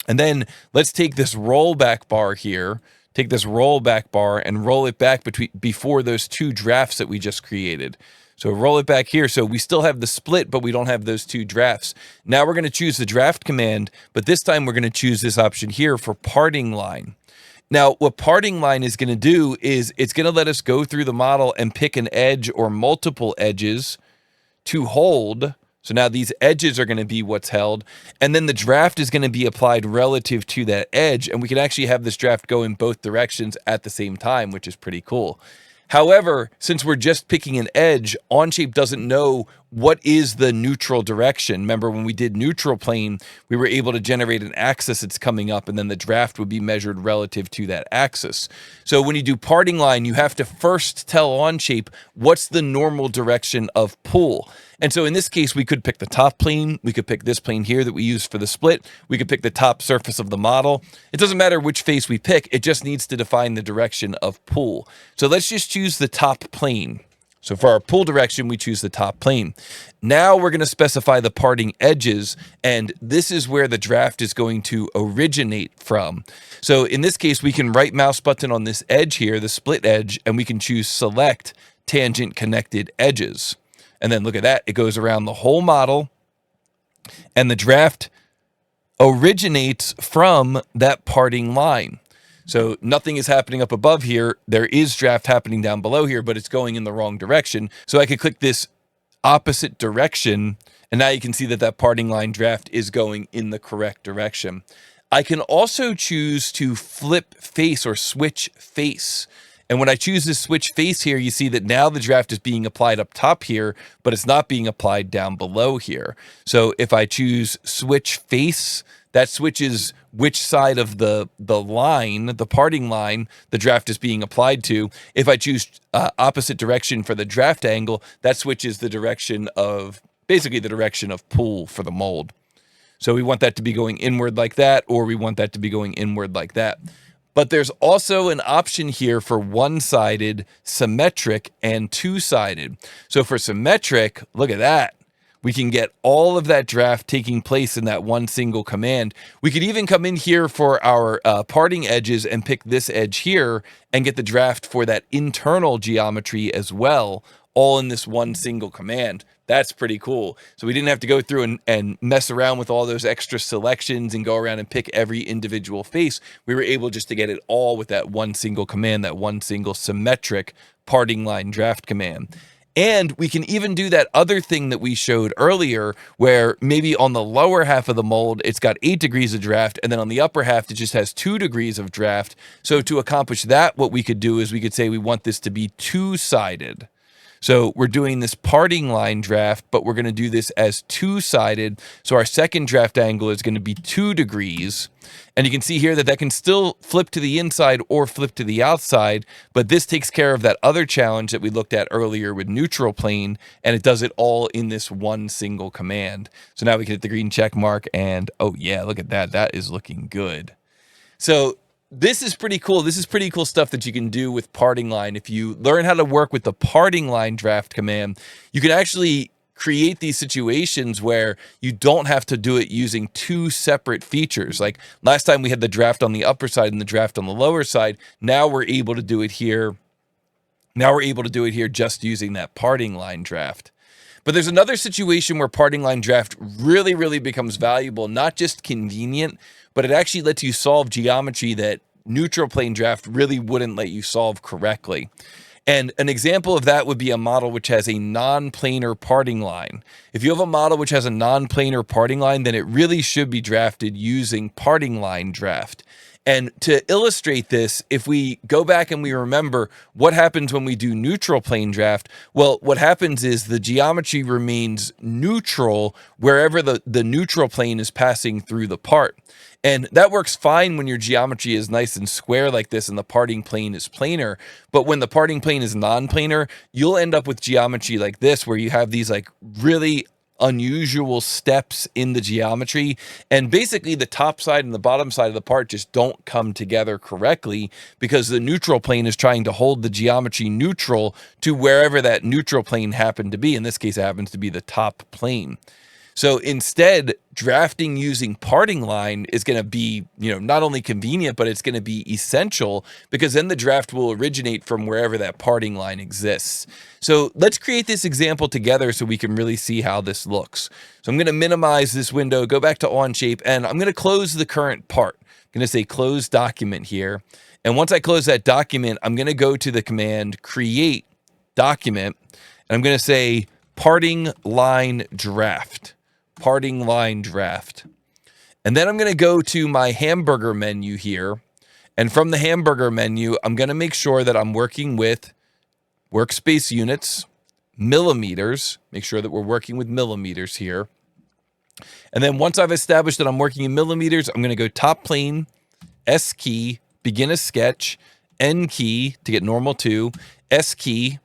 And then let's take this rollback bar here, take this rollback bar and roll it back before those two drafts that we just created. So roll it back here. So we still have the split, but we don't have those two drafts. Now we're going to choose the draft command, but this time we're going to choose this option here for parting line. Now, what parting line is going to do is it's going to let us go through the model and pick an edge or multiple edges to hold. So now these edges are going to be what's held, and then the draft is going to be applied relative to that edge, and we can actually have this draft go in both directions at the same time, which is pretty cool. However, since we're just picking an edge, Onshape doesn't know what is the neutral direction? Remember when we did neutral plane, we were able to generate an axis that's coming up, and then the draft would be measured relative to that axis. So when you do parting line, you have to first tell Onshape what's the normal direction of pull. And so in this case, we could pick the top plane. We could pick this plane here that we used for the split. We could pick the top surface of the model. It doesn't matter which face we pick. It just needs to define the direction of pull. So let's just choose the top plane. So for our pull direction, we choose the top plane. Now we're going to specify the parting edges, and this is where the draft is going to originate from. So in this case, we can right mouse button on this edge here, the split edge, and we can choose select tangent connected edges. And then look at that, it goes around the whole model, and the draft originates from that parting line. So nothing is happening up above here. There is draft happening down below here, but it's going in the wrong direction. So I could click this opposite direction, and now you can see that that parting line draft is going in the correct direction. I can also choose to flip face or switch face. And when I choose this switch face here, you see that now the draft is being applied up top here, but it's not being applied down below here. So if I choose switch face, that switches which side of the line, the parting line, the draft is being applied to. If I choose opposite direction for the draft angle, that switches the direction of, basically the direction of pull for the mold. So we want that to be going inward like that, or we want that to be going inward like that. But there's also an option here for one-sided, symmetric, and two-sided. So for symmetric, look at that. We can get all of that draft taking place in that one single command. We could even come in here for our parting edges and pick this edge here and get the draft for that internal geometry as well, all in this one single command. That's pretty cool. So we didn't have to go through and mess around with all those extra selections and go around and pick every individual face. We were able just to get it all with that one single command, that one single symmetric parting line draft command. And we can even do that other thing that we showed earlier, where maybe on the lower half of the mold, it's got 8 degrees of draft, and then on the upper half, it just has 2 degrees of draft. So to accomplish that, what we could do is we could say we want this to be two-sided. So we're doing this parting line draft, but we're going to do this as two-sided. So our second draft angle is going to be 2 degrees. And you can see here that that can still flip to the inside or flip to the outside, but this takes care of that other challenge that we looked at earlier with neutral plane, and it does it all in this one single command. So now we can hit the green check mark, and oh yeah, look at that. That is looking good. So this is pretty cool. This is pretty cool stuff that you can do with parting line. If you learn how to work with the parting line draft command, you can actually create these situations where you don't have to do it using 2 separate features. Like last time we had the draft on the upper side and the draft on the lower side. Now we're able to do it here. Now we're able to do it here just using that parting line draft. But there's another situation where parting line draft really, really becomes valuable, not just convenient, but it actually lets you solve geometry that neutral plane draft really wouldn't let you solve correctly. And an example of that would be a model which has a non-planar parting line. If you have a model which has a non-planar parting line, then it really should be drafted using parting line draft. And to illustrate this, if we go back and we remember what happens when we do neutral plane draft, well, what happens is the geometry remains neutral wherever the neutral plane is passing through the part. And that works fine when your geometry is nice and square like this and the parting plane is planar. But when the parting plane is non-planar, you'll end up with geometry like this, where you have these like really unusual steps in the geometry, and basically the top side and the bottom side of the part just don't come together correctly because the neutral plane is trying to hold the geometry neutral to wherever that neutral plane happened to be. In this case, it happens to be the top plane. So instead, drafting using parting line is going to be, not only convenient, but it's going to be essential, because then the draft will originate from wherever that parting line exists. So let's create this example together so we can really see how this looks. So I'm going to minimize this window, go back to Onshape, and I'm going to close the current part. I'm going to say close document here. And once I close that document, I'm going to go to the command create document, and I'm going to say parting line draft. Parting line draft. And then I'm going to go to my hamburger menu here. And from the hamburger menu, I'm going to make sure that I'm working with workspace units, millimeters. Make sure that we're working with millimeters here. And then once I've established that I'm working in millimeters, I'm going to go top plane, S key, begin a sketch, N key to get normal to, S key,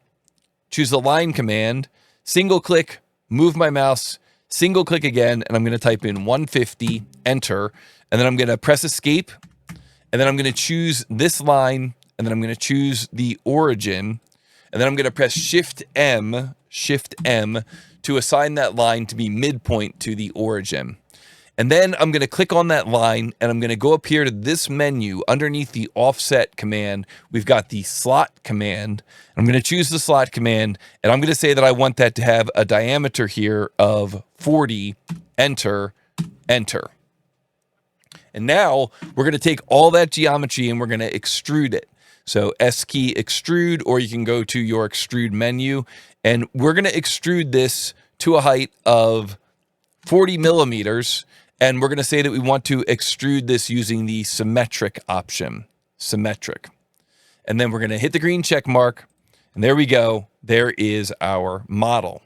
choose the line command, single click, move my mouse, single click again, and I'm going to type in 150, enter, and then I'm going to press escape, and then I'm going to choose this line, and then I'm going to choose the origin, and then I'm going to press Shift M to assign that line to be midpoint to the origin. And then I'm going to click on that line, and I'm going to go up here to this menu. Underneath the offset command, we've got the slot command. I'm going to choose the slot command, and I'm going to say that I want that to have a diameter here of 40, enter, enter. And now we're going to take all that geometry and we're going to extrude it. So S key extrude, or you can go to your extrude menu, and we're going to extrude this to a height of 40 millimeters. And we're going to say that we want to extrude this using the symmetric option, symmetric. And then we're going to hit the green check mark, and there we go. There is our model.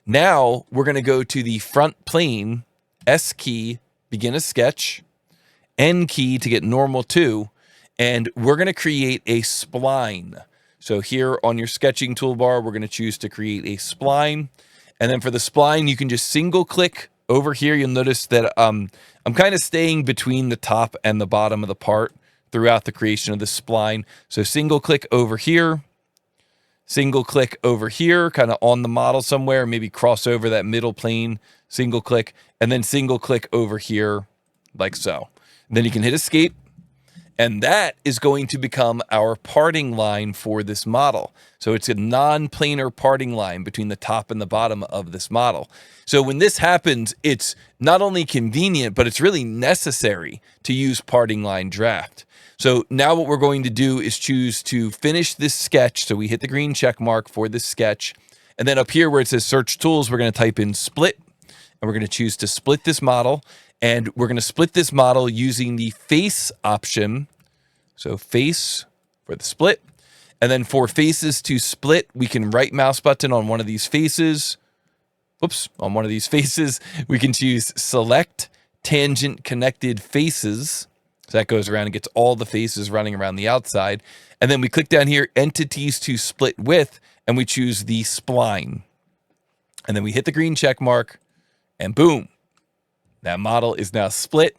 Now we're going to go to the front plane, S key, begin a sketch, N key to get normal to, and we're going to create a spline. So here on your sketching toolbar, we're going to choose to create a spline. And then for the spline, you can just single click over here. You'll notice that I'm kind of staying between the top and the bottom of the part throughout the creation of the spline. So single click over here, single click over here, kind of on the model somewhere, maybe cross over that middle plane, single click, and then single click over here like so. And then you can hit escape. And that is going to become our parting line for this model. So it's a non-planar parting line between the top and the bottom of this model. So when this happens, it's not only convenient, but it's really necessary to use parting line draft. So now what we're going to do is choose to finish this sketch. So we hit the green check mark for this sketch. And then up here where it says search tools, we're going to type in split. And we're going to choose to split this model. And we're going to split this model using the face option. So face for the split. And then for faces to split, we can right mouse button on one of these faces. Oops, on one of these faces, we can choose select tangent connected faces. So that goes around and gets all the faces running around the outside. And then we click down here, entities to split with, and we choose the spline. And then we hit the green check mark, and boom, that model is now split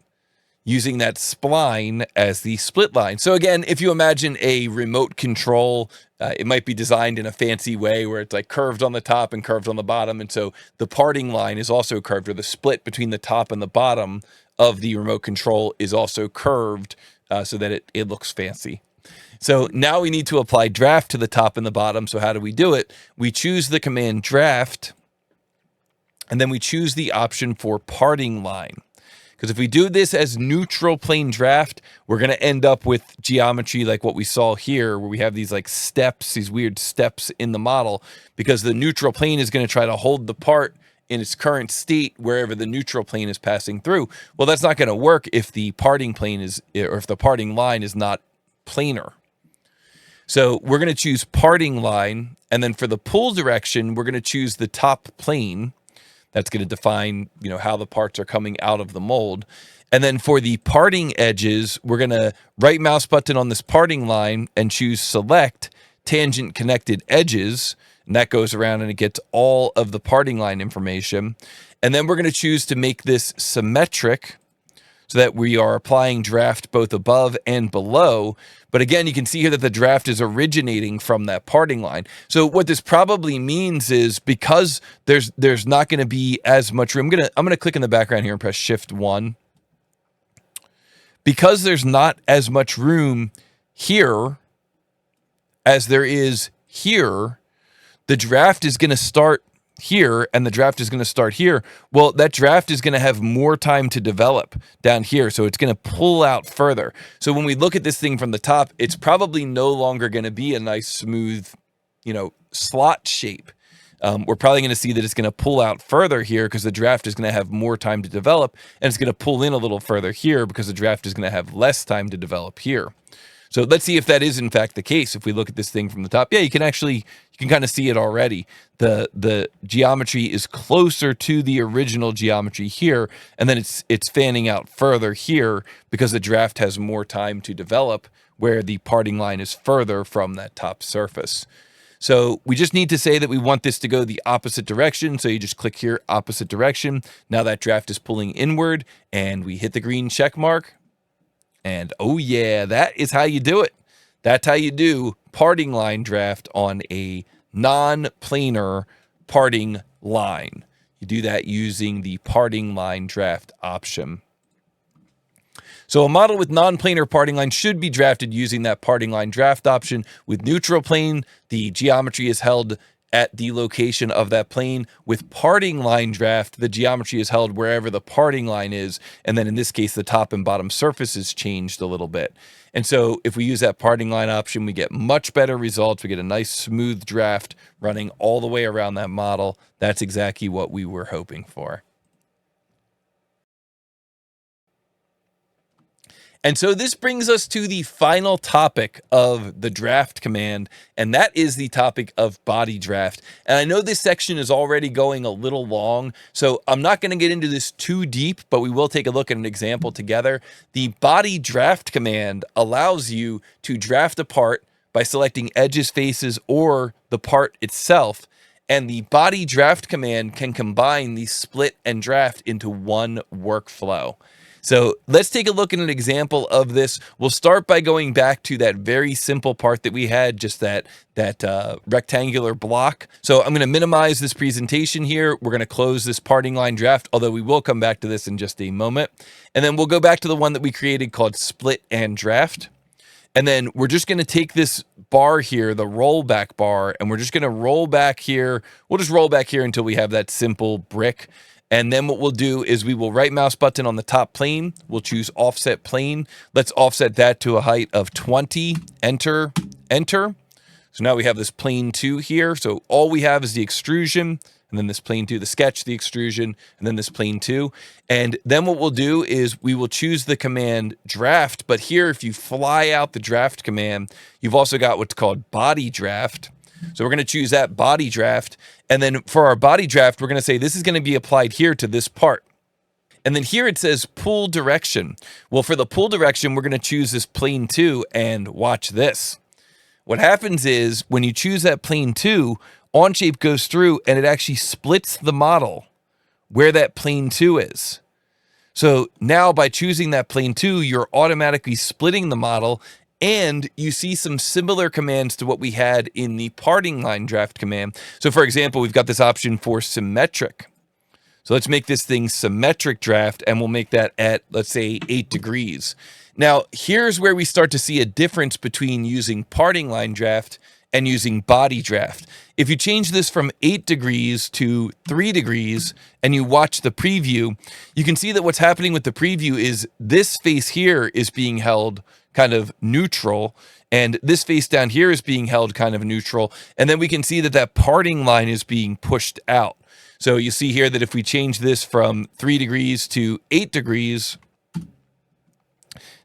using that spline as the split line. So again, if you imagine a remote control, it might be designed in a fancy way where it's like curved on the top and curved on the bottom. And so the parting line is also curved, or the split between the top and the bottom of the remote control is also curved so that it looks fancy. So now we need to apply draft to the top and the bottom. So how do we do it? We choose the command draft, and then we choose the option for parting line. Because if we do this as neutral plane draft, we're going to end up with geometry like what we saw here, where we have these like steps, these weird steps in the model, because the neutral plane is going to try to hold the part in its current state wherever the neutral plane is passing through. Well, that's not going to work if the parting plane is, or if the parting line is not planar. So we're going to choose parting line, and then for the pull direction, we're going to choose the top plane. That's going to define, how the parts are coming out of the mold. And then for the parting edges, we're going to right mouse button on this parting line and choose select tangent connected edges. And that goes around and it gets all of the parting line information. And then we're going to choose to make this symmetric so that we are applying draft both above and below. But again, you can see here that the draft is originating from that parting line. So what this probably means is, because there's not going to be as much room. I'm gonna click in the background here and press Shift 1. Because there's not as much room here as there is here, the draft is going to start here and the draft is going to start here. Well, that draft is going to have more time to develop down here, so it's going to pull out further. So when we look at this thing from the top, it's probably no longer going to be a nice smooth, slot shape. We're probably going to see that it's going to pull out further here because the draft is going to have more time to develop, and it's going to pull in a little further here because the draft is going to have less time to develop here. So let's see if that is in fact the case. If we look at this thing from the top, yeah, you can kind of see it already. The geometry is closer to the original geometry here, and then it's fanning out further here because the draft has more time to develop, where the parting line is further from that top surface. So we just need to say that we want this to go the opposite direction. So you just click here, opposite direction. Now that draft is pulling inward, and we hit the green check mark. And oh yeah, that is how you do it. That's how you do parting line draft on a non-planar parting line. You do that using the parting line draft option. So a model with non-planar parting line should be drafted using that parting line draft option. With neutral plane, the geometry is held at the location of that plane. With parting line draft, the geometry is held wherever the parting line is. And then in this case, the top and bottom surface is changed a little bit. And so if we use that parting line option, we get much better results. We get a nice smooth draft running all the way around that model. That's exactly what we were hoping for. And so this brings us to the final topic of the draft command, and that is the topic of body draft. And I know this section is already going a little long, so I'm not going to get into this too deep, but we will take a look at an example together. The body draft command allows you to draft a part by selecting edges, faces, or the part itself. And the body draft command can combine the split and draft into one workflow. So let's take a look at an example of this. We'll start by going back to that very simple part that we had, just that rectangular block. So I'm going to minimize this presentation here. We're going to close this parting line draft, although we will come back to this in just a moment. And then we'll go back to the one that we created called split and draft. And then we're just going to take this bar here, the rollback bar, and we're just going to roll back here. We'll just roll back here until we have that simple brick. And then what we'll do is we will right mouse button on the top plane. We'll choose offset plane. Let's offset that to a height of 20. Enter, enter. So now we have this plane 2 here. So all we have is the extrusion, and then this plane 2, the sketch, the extrusion, and then this plane 2. And then what we'll do is we will choose the command draft. But here, if you fly out the draft command, you've also got what's called body draft. So we're going to choose that body draft. And then for our body draft, we're going to say this is going to be applied here to this part. And then here it says pull direction. Well, for the pull direction, we're going to choose this plane 2, and watch this. What happens is when you choose that plane 2, Onshape goes through and it actually splits the model where that plane 2 is. So now by choosing that plane 2, you're automatically splitting the model. And you see some similar commands to what we had in the parting line draft command. So for example, we've got this option for symmetric. So let's make this thing symmetric draft, and we'll make that at, let's say, 8 degrees. Now, here's where we start to see a difference between using parting line draft and using body draft. If you change this from 8 degrees to 3 degrees and you watch the preview, you can see that what's happening with the preview is this face here is being held kind of neutral, and this face down here is being held kind of neutral, and then we can see that that parting line is being pushed out. So you see here that if we change this from 3 degrees to 8 degrees,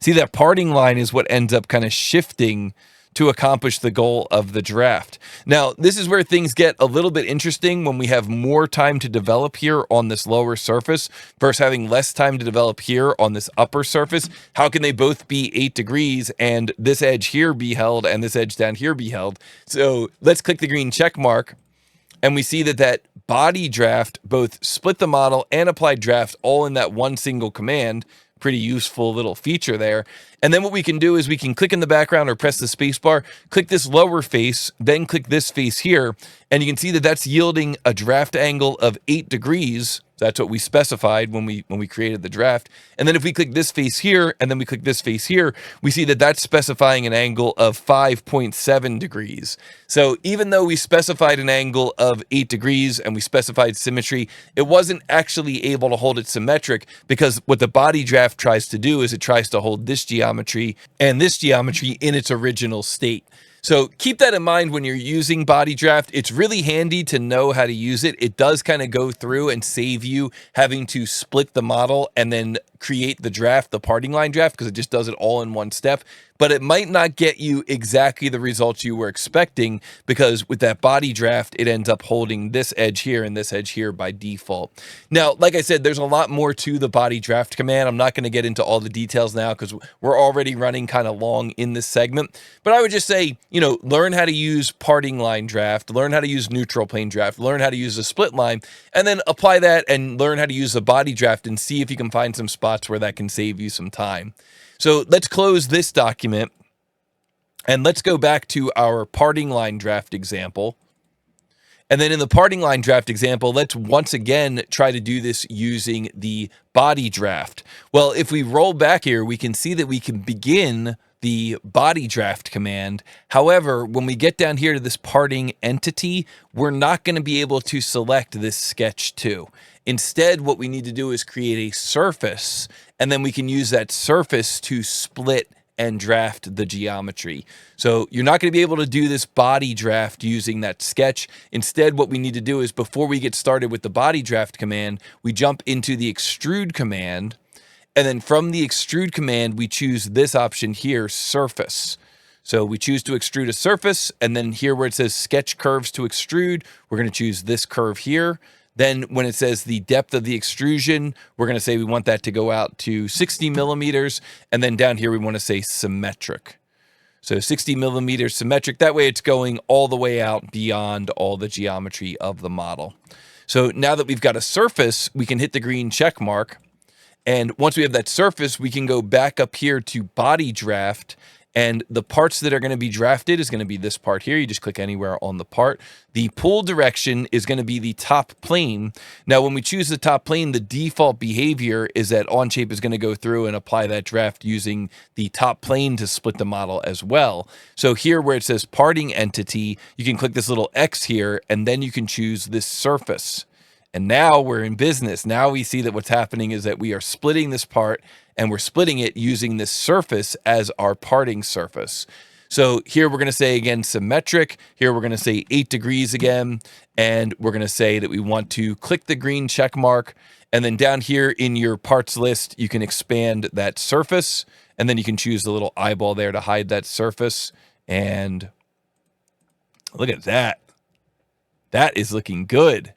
see that parting line is what ends up kind of shifting to accomplish the goal of the draft. Now, this is where things get a little bit interesting when we have more time to develop here on this lower surface versus having less time to develop here on this upper surface. How can they both be 8 degrees and this edge here be held and this edge down here be held? So let's click the green check mark, and we see that that body draft both split the model and applied draft all in that one single command. Pretty useful little feature there. And then what we can do is we can click in the background or press the space bar, click this lower face, then click this face here, and you can see that that's yielding a draft angle of 8 degrees. That's what we specified when we created the draft. And then if we click this face here and then we click this face here, we see that that's specifying an angle of 5.7 degrees. So even though we specified an angle of 8 degrees and we specified symmetry, it wasn't actually able to hold it symmetric, because what the body draft tries to do is it tries to hold this geometry and this geometry in its original state. So keep that in mind when you're using body draft. It's really handy to know how to use it. It does kind of go through and save you having to split the model and then create the draft, the parting line draft, because it just does it all in one step. but it might not get you exactly the results you were expecting, because with that body draft, it ends up holding this edge here and this edge here by default. Now, like I said, there's a lot more to the body draft command. I'm not going to get into all the details now because we're already running kind of long in this segment, but I would just say, learn how to use parting line draft, learn how to use neutral plane draft, learn how to use the split line, and then apply that and learn how to use the body draft and see if you can find some spots where that can save you some time. So let's close this document and let's go back to our parting line draft example. And then in the parting line draft example, let's once again try to do this using the body draft. Well, if we roll back here, we can see that we can begin the body draft command. However, when we get down here to this parting entity, we're not going to be able to select this sketch 2. Instead, what we need to do is create a surface, and then we can use that surface to split and draft the geometry. So you're not going to be able to do this body draft using that sketch. Instead, what we need to do is, before we get started with the body draft command, we jump into the extrude command. And then from the extrude command, we choose this option here, surface. So we choose to extrude a surface. And then here where it says sketch curves to extrude, we're going to choose this curve here. Then when it says the depth of the extrusion, we're going to say we want that to go out to 60 millimeters. And then down here, we want to say symmetric. So 60 millimeters symmetric. That way it's going all the way out beyond all the geometry of the model. So now that we've got a surface, we can hit the green check mark. And once we have that surface, we can go back up here to body draft. And the parts that are going to be drafted is going to be this part here. You just click anywhere on the part. The pull direction is going to be the top plane. Now, when we choose the top plane, the default behavior is that Onshape is going to go through and apply that draft using the top plane to split the model as well. So here where it says parting entity, you can click this little X here, and then you can choose this surface. And now we're in business. Now we see that what's happening is that we are splitting this part, and we're splitting it using this surface as our parting surface. So here we're going to say again symmetric. Here we're going to say 8 degrees again. And we're going to say that we want to click the green check mark. And then down here in your parts list, you can expand that surface. And then you can choose the little eyeball there to hide that surface. And look at that. That is looking good.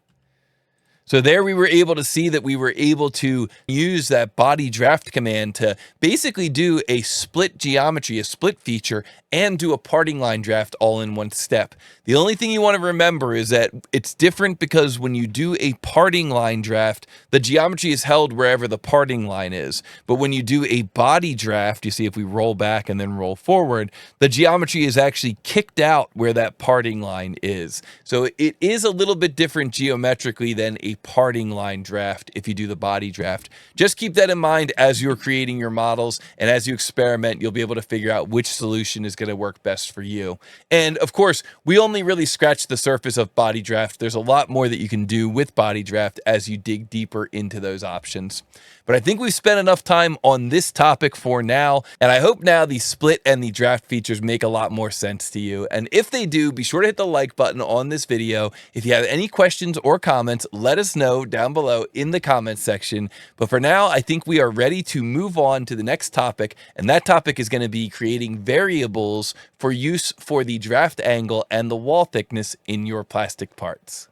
So there we were able to see that we were able to use that body draft command to basically do a split geometry, a split feature, and do a parting line draft all in one step. The only thing you want to remember is that it's different because when you do a parting line draft, the geometry is held wherever the parting line is. But when you do a body draft, you see if we roll back and then roll forward, the geometry is actually kicked out where that parting line is. So it is a little bit different geometrically than a parting line draft if you do the body draft. Just keep that in mind as you're creating your models, and as you experiment, you'll be able to figure out which solution is going to work best for you. And of course, we only really scratched the surface of body draft. There's a lot more that you can do with body draft as you dig deeper into those options. But I think we've spent enough time on this topic for now, and I hope now the split and the draft features make a lot more sense to you. And if they do, be sure to hit the like button on this video. If you have any questions or comments, let us know down below in the comments section. But for now, I think we are ready to move on to the next topic, and that topic is going to be creating variables for use for the draft angle and the wall thickness in your plastic parts.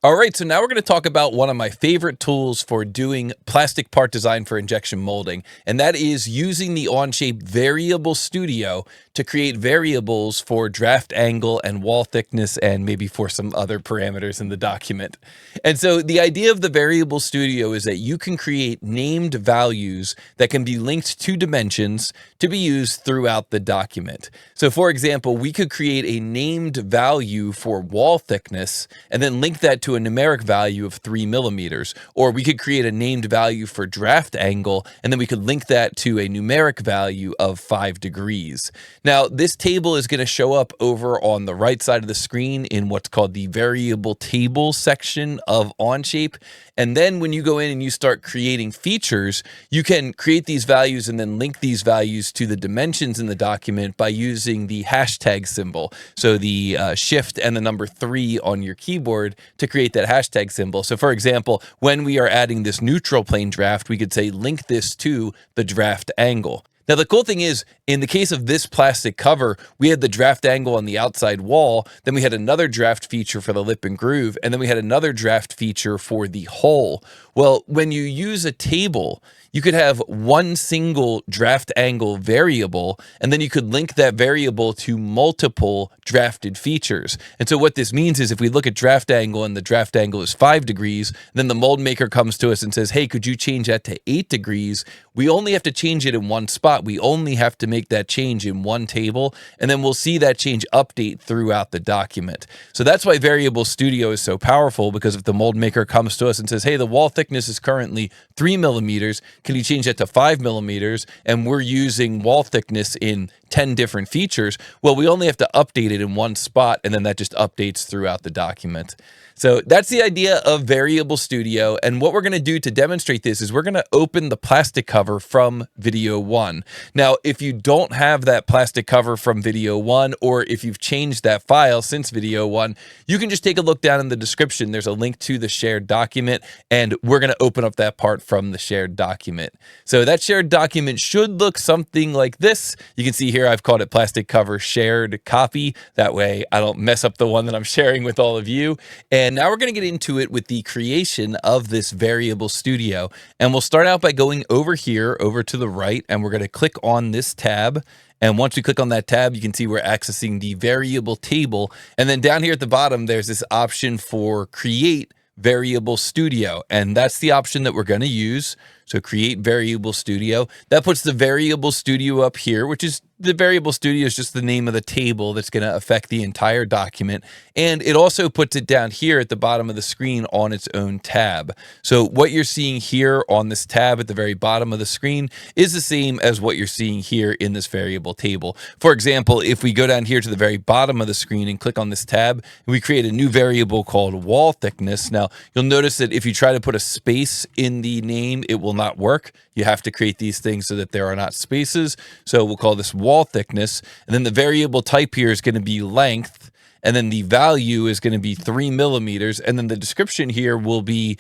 All right, so now we're going to talk about one of my favorite tools for doing plastic part design for injection molding, and that is using the Onshape Variable Studio to create variables for draft angle and wall thickness, and maybe for some other parameters in the document. And so the idea of the Variable Studio is that you can create named values that can be linked to dimensions to be used throughout the document. So for example, we could create a named value for wall thickness and then link that to a numeric value of 3 millimeters. Or we could create a named value for draft angle, and then we could link that to a numeric value of 5 degrees. Now, this table is going to show up over on the right side of the screen in what's called the variable table section of Onshape. And then when you go in and you start creating features, you can create these values and then link these values to the dimensions in the document by using the hashtag symbol. So the shift and the number 3 on your keyboard to create that hashtag symbol. So for example, when we are adding this neutral plane draft, we could say link this to the draft angle. Now, the cool thing is, in the case of this plastic cover, we had the draft angle on the outside wall, then we had another draft feature for the lip and groove, and then we had another draft feature for the hole. Well, when you use a table, you could have one single draft angle variable, and then you could link that variable to multiple drafted features. And so what this means is if we look at draft angle and the draft angle is 5 degrees, then the mold maker comes to us and says, hey, could you change that to 8 degrees? We only have to change it in one spot. We only have to make that change in one table, and then we'll see that change update throughout the document. So that's why Variable Studio is so powerful, because if the mold maker comes to us and says, hey, the wall thickness is currently 3 millimeters, can you change that to 5 millimeters? And we're using wall thickness in 10 different features. Well, we only have to update it in one spot, and then that just updates throughout the document. So that's the idea of Variable Studio. And what we're going to do to demonstrate this is we're going to open the plastic cover from video 1. Now, if you don't have that plastic cover from video 1, or if you've changed that file since video 1, you can just take a look down in the description. There's a link to the shared document, and we're going to open up that part from the shared document. So that shared document should look something like this. You can see here I've called it plastic cover shared copy. That way I don't mess up the one that I'm sharing with all of you. And now we're going to get into it with the creation of this Variable Studio. And we'll start out by going over here, over to the right, and we're going to click on this tab. And once we click on that tab, you can see we're accessing the variable table. And then down here at the bottom, there's this option for Create Variable Studio. And that's the option that we're going to use. So Create Variable Studio. That puts the Variable Studio up here, which is the Variable Studio is just the name of the table that's going to affect the entire document. And it also puts it down here at the bottom of the screen on its own tab. So what you're seeing here on this tab at the very bottom of the screen is the same as what you're seeing here in this variable table. For example, if we go down here to the very bottom of the screen and click on this tab, we create a new variable called wall thickness. Now, you'll notice that if you try to put a space in the name, it will not work. You have to create these things so that there are not spaces. So we'll call this wall thickness. And then the variable type here is going to be length. And then the value is going to be 3 millimeters. And then the description here will be,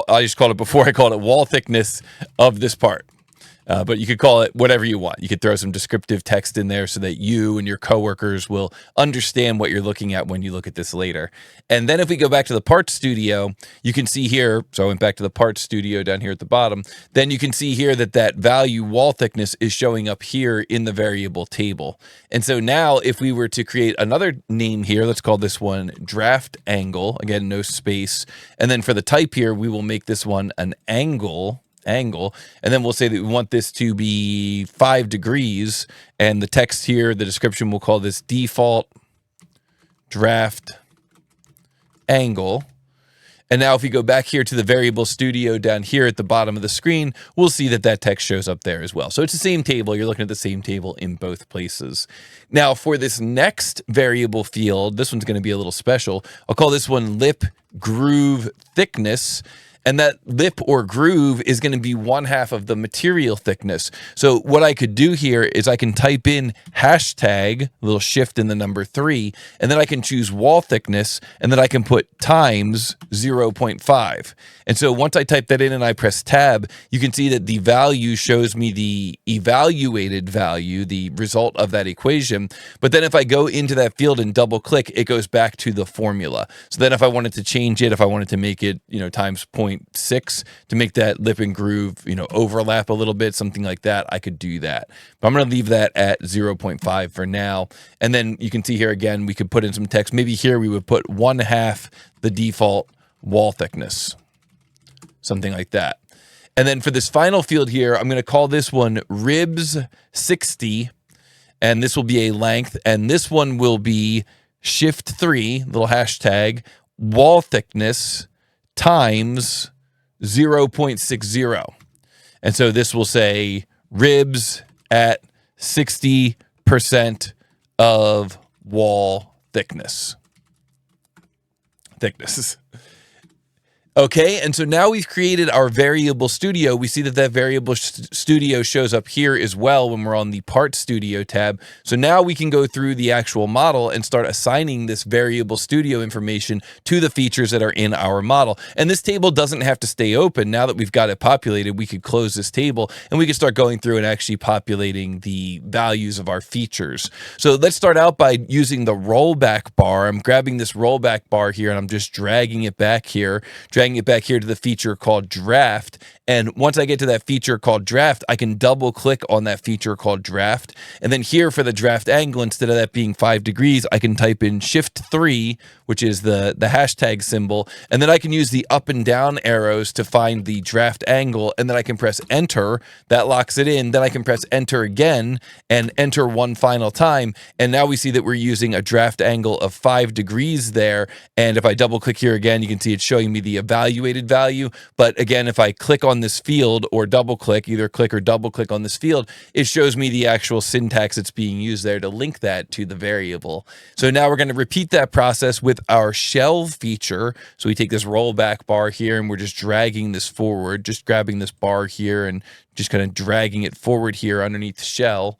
I just called it before I called it wall thickness of this part. But you could call it whatever you want. You could throw some descriptive text in there so that you and your coworkers will understand what you're looking at when you look at this later. And then if we go back to the Parts Studio, you can see here, so I went back to the Parts Studio down here at the bottom, then you can see here that that value wall thickness is showing up here in the variable table. And so now if we were to create another name here, let's call this one draft angle, again, no space. And then for the type here, we will make this one an angle, and then we'll say that we want this to be 5 degrees, and the text here, the description, we'll call this default draft angle. And now if we go back here to the Variable Studio down here at the bottom of the screen, we'll see that that text shows up there as well. So it's the same table. You're looking at the same table in both places. Now for this next variable field, this one's going to be a little special. I'll call this one lip groove thickness. And that lip or groove is going to be 1/2 of the material thickness. So what I could do here is I can type in hashtag, a little shift in the number 3, and then I can choose wall thickness, and then I can put times 0.5. And so once I type that in and I press tab, you can see that the value shows me the evaluated value, the result of that equation. But then if I go into that field and double click, it goes back to the formula. So then if I wanted to change it, if I wanted to make it, times 0.6 to make that lip and groove, overlap a little bit, something like that, I could do that. But I'm going to leave that at 0.5 for now. And then you can see here again, we could put in some text. Maybe here we would put 1/2 the default wall thickness, something like that. And then for this final field here, I'm going to call this one ribs 60, and this will be a length, and this one will be shift 3, little hashtag, wall thickness times 0.60. And so this will say ribs at 60% of wall thickness. Okay, and so now we've created our variable studio. We see that that variable studio shows up here as well when we're on the Part Studio tab. So now we can go through the actual model and start assigning this variable studio information to the features that are in our model. And this table doesn't have to stay open. Now that we've got it populated, we could close this table and we can start going through and actually populating the values of our features. So let's start out by using the rollback bar. I'm grabbing this rollback bar here and I'm just dragging it back here, dragging it back here to the feature called draft. And once I get to that feature called draft, I can double click on that feature called draft. And then here for the draft angle, instead of that being 5 degrees, I can type in Shift 3, which is the hashtag symbol. And then I can use the up and down arrows to find the draft angle. And then I can press enter. That locks it in. Then I can press enter again and enter one final time. And now we see that we're using a draft angle of 5 degrees there. And if I double click here again, you can see it's showing me the evaluated value. But again, if I click on this field or double click, either click or double click on this field, it shows me the actual syntax that's being used there to link that to the variable. So now we're going to repeat that process with our shell feature. So we take this rollback bar here and we're just dragging this forward, just grabbing this bar here and just kind of dragging it forward here underneath shell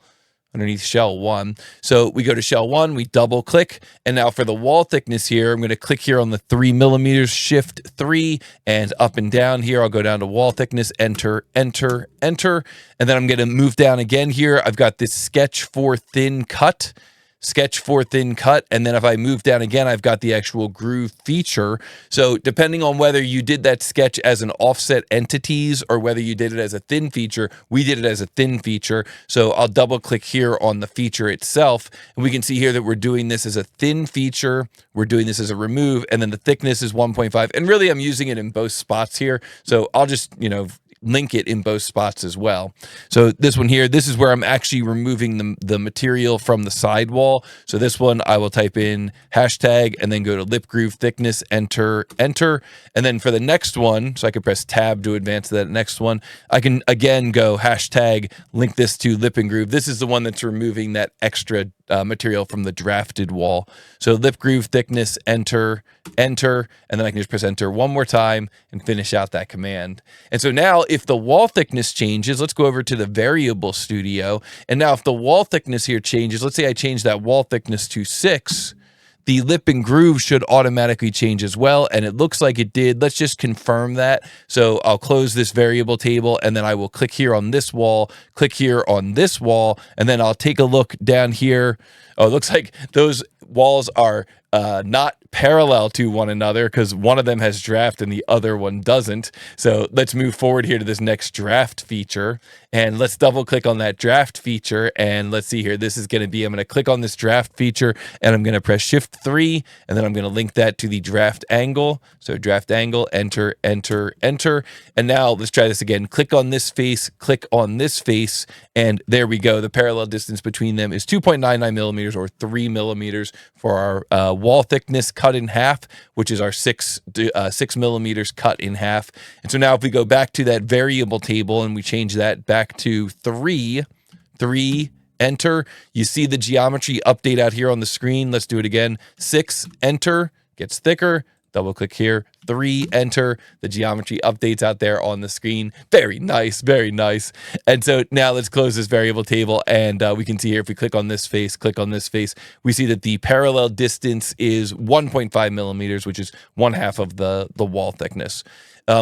1. So we go to shell 1, we double click, and now for the wall thickness here, I'm going to click here on the 3 millimeters, Shift 3, and up and down here, I'll go down to wall thickness, enter, enter, enter, and then I'm going to move down again here. I've got this sketch for thin cut, and then if I move down again, I've got the actual groove feature. So depending on whether you did that sketch as an offset entities or whether you did it as a thin feature, we did it as a thin feature. So I'll double click here on the feature itself, and we can see here that we're doing this as a thin feature, we're doing this as a remove, and then the thickness is 1.5, and really I'm using it in both spots here. So I'll just, link it in both spots as well. So this one here, this is where I'm actually removing the material from the sidewall. So this one, I will type in hashtag and then go to lip groove thickness, enter, enter. And then for the next one, so I can press tab to advance to that next one, I can again go hashtag, link this to lip and groove. This is the one that's removing that extra material from the drafted wall. So lip groove thickness, enter, enter, and then I can just press enter one more time and finish out that command. And so now if the wall thickness changes, let's go over to the variable studio. And now if the wall thickness here changes, let's say I change that wall thickness to 6, the lip and groove should automatically change as well, and it looks like it did. Let's just confirm that. So I'll close this variable table, and then I will click here on this wall, click here on this wall, and then I'll take a look down here. Oh, it looks like those walls are not parallel to one another because one of them has draft and the other one doesn't. So let's move forward here to this next draft feature, and let's double click on that draft feature, and let's see here. This is going to be, I'm going to click on this draft feature and I'm going to press Shift 3, and then I'm going to link that to the draft angle. So draft angle, enter, enter, enter. And now let's try this again. Click on this face, click on this face, and there we go. The parallel distance between them is 2.99 millimeters or 3 millimeters for our wall thickness cut in half, which is our 6 millimeters cut in half. And so now if we go back to that variable table and we change that back to 3, enter, you see the geometry update out here on the screen. Let's do it again. 6, enter, gets thicker. Double click here, 3, enter. The geometry updates out there on the screen. Very nice, very nice. And so now let's close this variable table, and we can see here if we click on this face, we see that the parallel distance is 1.5 millimeters, which is 1/2 of the wall thickness.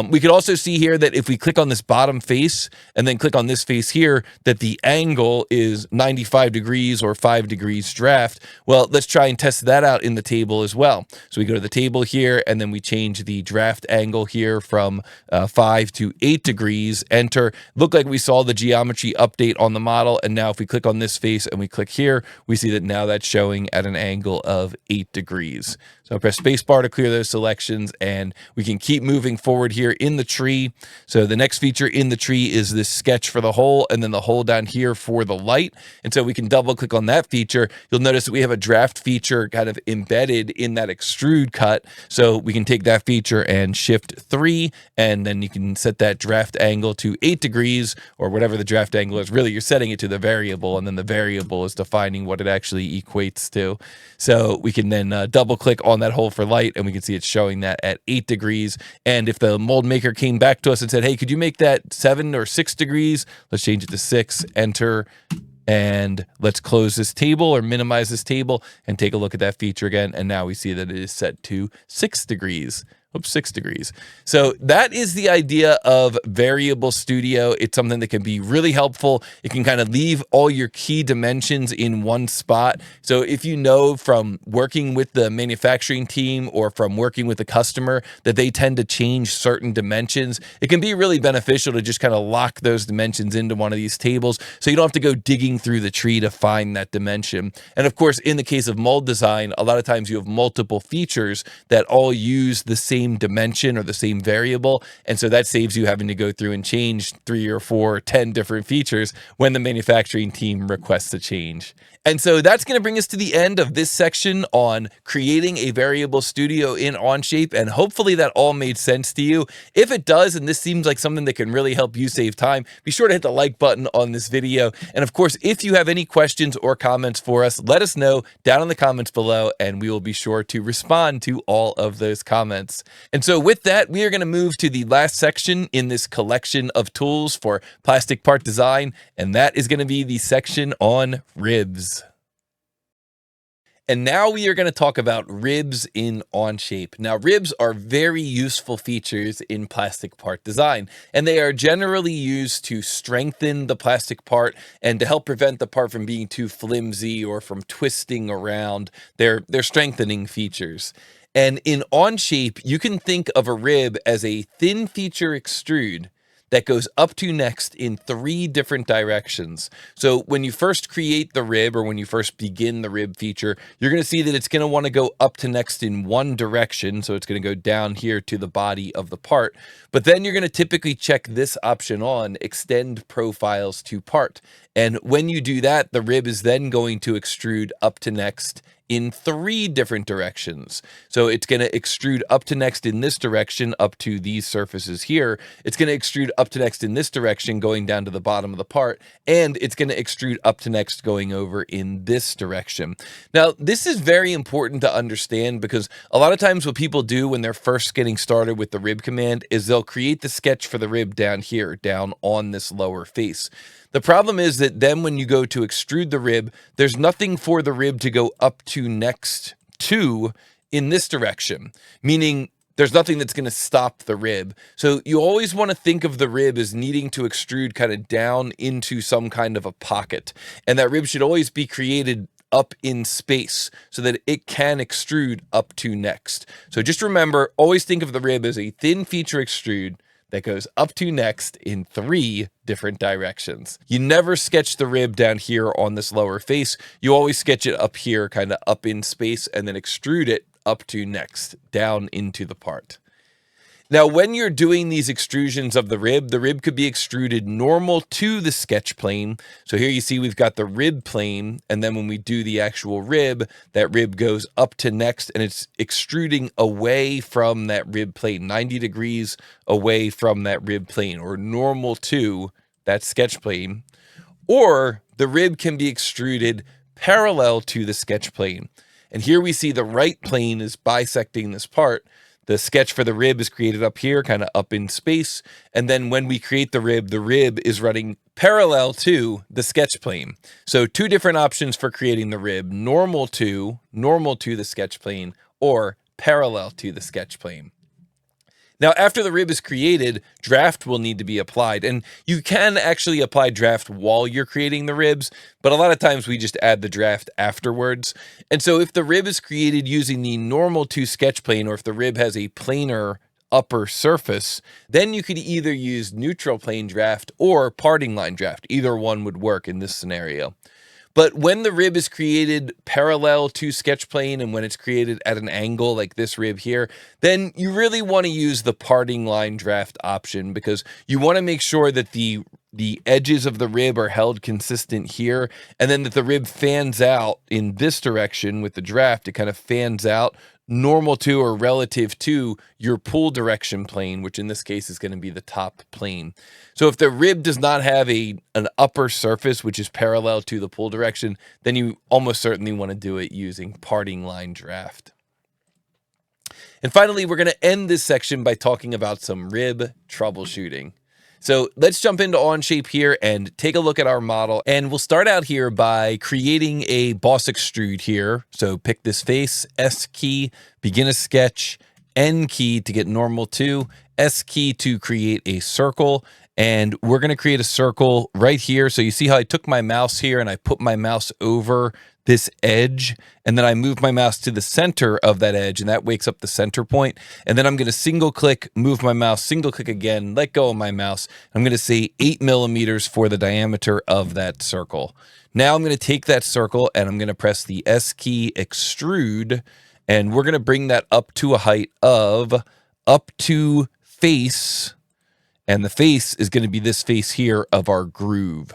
We could also see here that if we click on this bottom face and then click on this face here, that the angle is 95 degrees or 5 degrees draft. Well, let's try and test that out in the table as well. So we go to the table here, and then we change the draft angle here from 5 to 8 degrees, enter. Look like we saw the geometry update on the model, and now if we click on this face and we click here, we see that now that's showing at an angle of 8 degrees. So I press spacebar to clear those selections, and we can keep moving forward here in the tree. So the next feature in the tree is this sketch for the hole, and then the hole down here for the light. And so we can double click on that feature. You'll notice that we have a draft feature kind of embedded in that extrude cut. So we can take that feature and Shift 3, and then you can set that draft angle to 8 degrees or whatever the draft angle is. Really, you're setting it to the variable, and then the variable is defining what it actually equates to. So we can then double click on on that hole for light, and we can see it's showing that at 8 degrees. And if the mold maker came back to us and said, hey, could you make that 7 or 6 degrees? Let's change it to 6, enter, and let's close this table or minimize this table and take a look at that feature again. And now we see that it is set to 6 degrees. Oops, 6 degrees. So that is the idea of Variable Studio. It's something that can be really helpful. It can kind of leave all your key dimensions in one spot. So if you know from working with the manufacturing team or from working with the customer that they tend to change certain dimensions, it can be really beneficial to just kind of lock those dimensions into one of these tables so you don't have to go digging through the tree to find that dimension. And of course, in the case of mold design, a lot of times you have multiple features that all use the same dimension or the same variable, and so that saves you having to go through and change 3 or 4, 10 different features when the manufacturing team requests a change. And so that's going to bring us to the end of this section on creating a variable studio in Onshape, and hopefully that all made sense to you. If it does, and this seems like something that can really help you save time, be sure to hit the like button on this video. And of course, if you have any questions or comments for us, let us know down in the comments below, and we will be sure to respond to all of those comments. And so with that, we are going to move to the last section in this collection of tools for plastic part design, and that is going to be the section on ribs. And now we are going to talk about ribs in Onshape. Now, ribs are very useful features in plastic part design, and they are generally used to strengthen the plastic part and to help prevent the part from being too flimsy or from twisting around. They're strengthening features. And in Onshape, you can think of a rib as a thin feature extrude that goes up to next in 3 different directions. So when you first create the rib, or when you first begin the rib feature, you're going to see that it's going to want to go up to next in one direction. So it's going to go down here to the body of the part. But then you're going to typically check this option on, extend profiles to part. And when you do that, the rib is then going to extrude up to next in 3 different directions. So it's going to extrude up to next in this direction, up to these surfaces here. It's going to extrude up to next in this direction, going down to the bottom of the part. And it's going to extrude up to next, going over in this direction. Now, this is very important to understand because a lot of times what people do when they're first getting started with the rib command is they'll create the sketch for the rib down here, down on this lower face. The problem is that then when you go to extrude the rib, there's nothing for the rib to go up to next to in this direction, meaning there's nothing that's going to stop the rib. So you always want to think of the rib as needing to extrude kind of down into some kind of a pocket. And that rib should always be created up in space so that it can extrude up to next. So just remember, always think of the rib as a thin feature extrude that goes up to next in 3 different directions. You never sketch the rib down here on this lower face. You always sketch it up here, kind of up in space, and then extrude it up to next, down into the part. Now, when you're doing these extrusions of the rib could be extruded normal to the sketch plane. So here you see we've got the rib plane, and then when we do the actual rib, that rib goes up to next, and it's extruding away from that rib plane, 90 degrees away from that rib plane, or normal to that sketch plane. Or the rib can be extruded parallel to the sketch plane. And here we see the right plane is bisecting this part. The sketch for the rib is created up here, kind of up in space. And then when we create the rib is running parallel to the sketch plane. So 2 different options for creating the rib: normal to the sketch plane, or parallel to the sketch plane. Now, after the rib is created, draft will need to be applied. And you can actually apply draft while you're creating the ribs, but a lot of times we just add the draft afterwards. And so if the rib is created using the normal to sketch plane, or if the rib has a planar upper surface, then you could either use neutral plane draft or parting line draft. Either one would work in this scenario. But when the rib is created parallel to sketch plane, and when it's created at an angle like this rib here, then you really want to use the parting line draft option, because you want to make sure that the edges of the rib are held consistent here, and then that the rib fans out in this direction with the draft. It kind of fans out normal to or relative to your pull direction plane, which in this case is going to be the top plane. So if the rib does not have an upper surface which is parallel to the pull direction, then you almost certainly want to do it using parting line draft. And finally, we're going to end this section by talking about some rib troubleshooting. So let's jump into Onshape here and take a look at our model. And we'll start out here by creating a boss extrude here. So pick this face, S key, begin a sketch, N key to get normal to, S key to create a circle. And we're going to create a circle right here. So you see how I took my mouse here and I put my mouse over this edge, and then I move my mouse to the center of that edge, and that wakes up the center point. And then I'm going to single click, move my mouse, single click again, let go of my mouse. I'm going to say 8 millimeters for the diameter of that circle. Now I'm going to take that circle and I'm going to press the S key, extrude, and we're going to bring that up to a height of up to face, and the face is going to be this face here of our groove.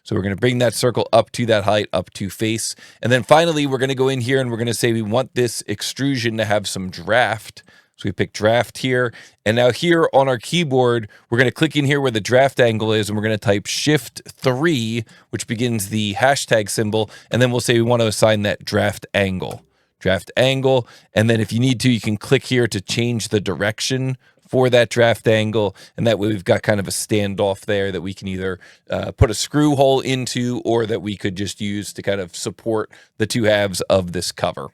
So we're going to bring that circle up to that height, up to face. And then finally, we're going to go in here and we're going to say we want this extrusion to have some draft. So we pick draft here. And now here on our keyboard, we're going to click in here where the draft angle is, and we're going to type Shift 3, which begins the hashtag symbol. And then we'll say we want to assign that draft angle. Draft angle. And then if you need to, you can click here to change the direction for that draft angle, and that way we've got kind of a standoff there that we can either put a screw hole into, or that we could just use to kind of support the two halves of this cover.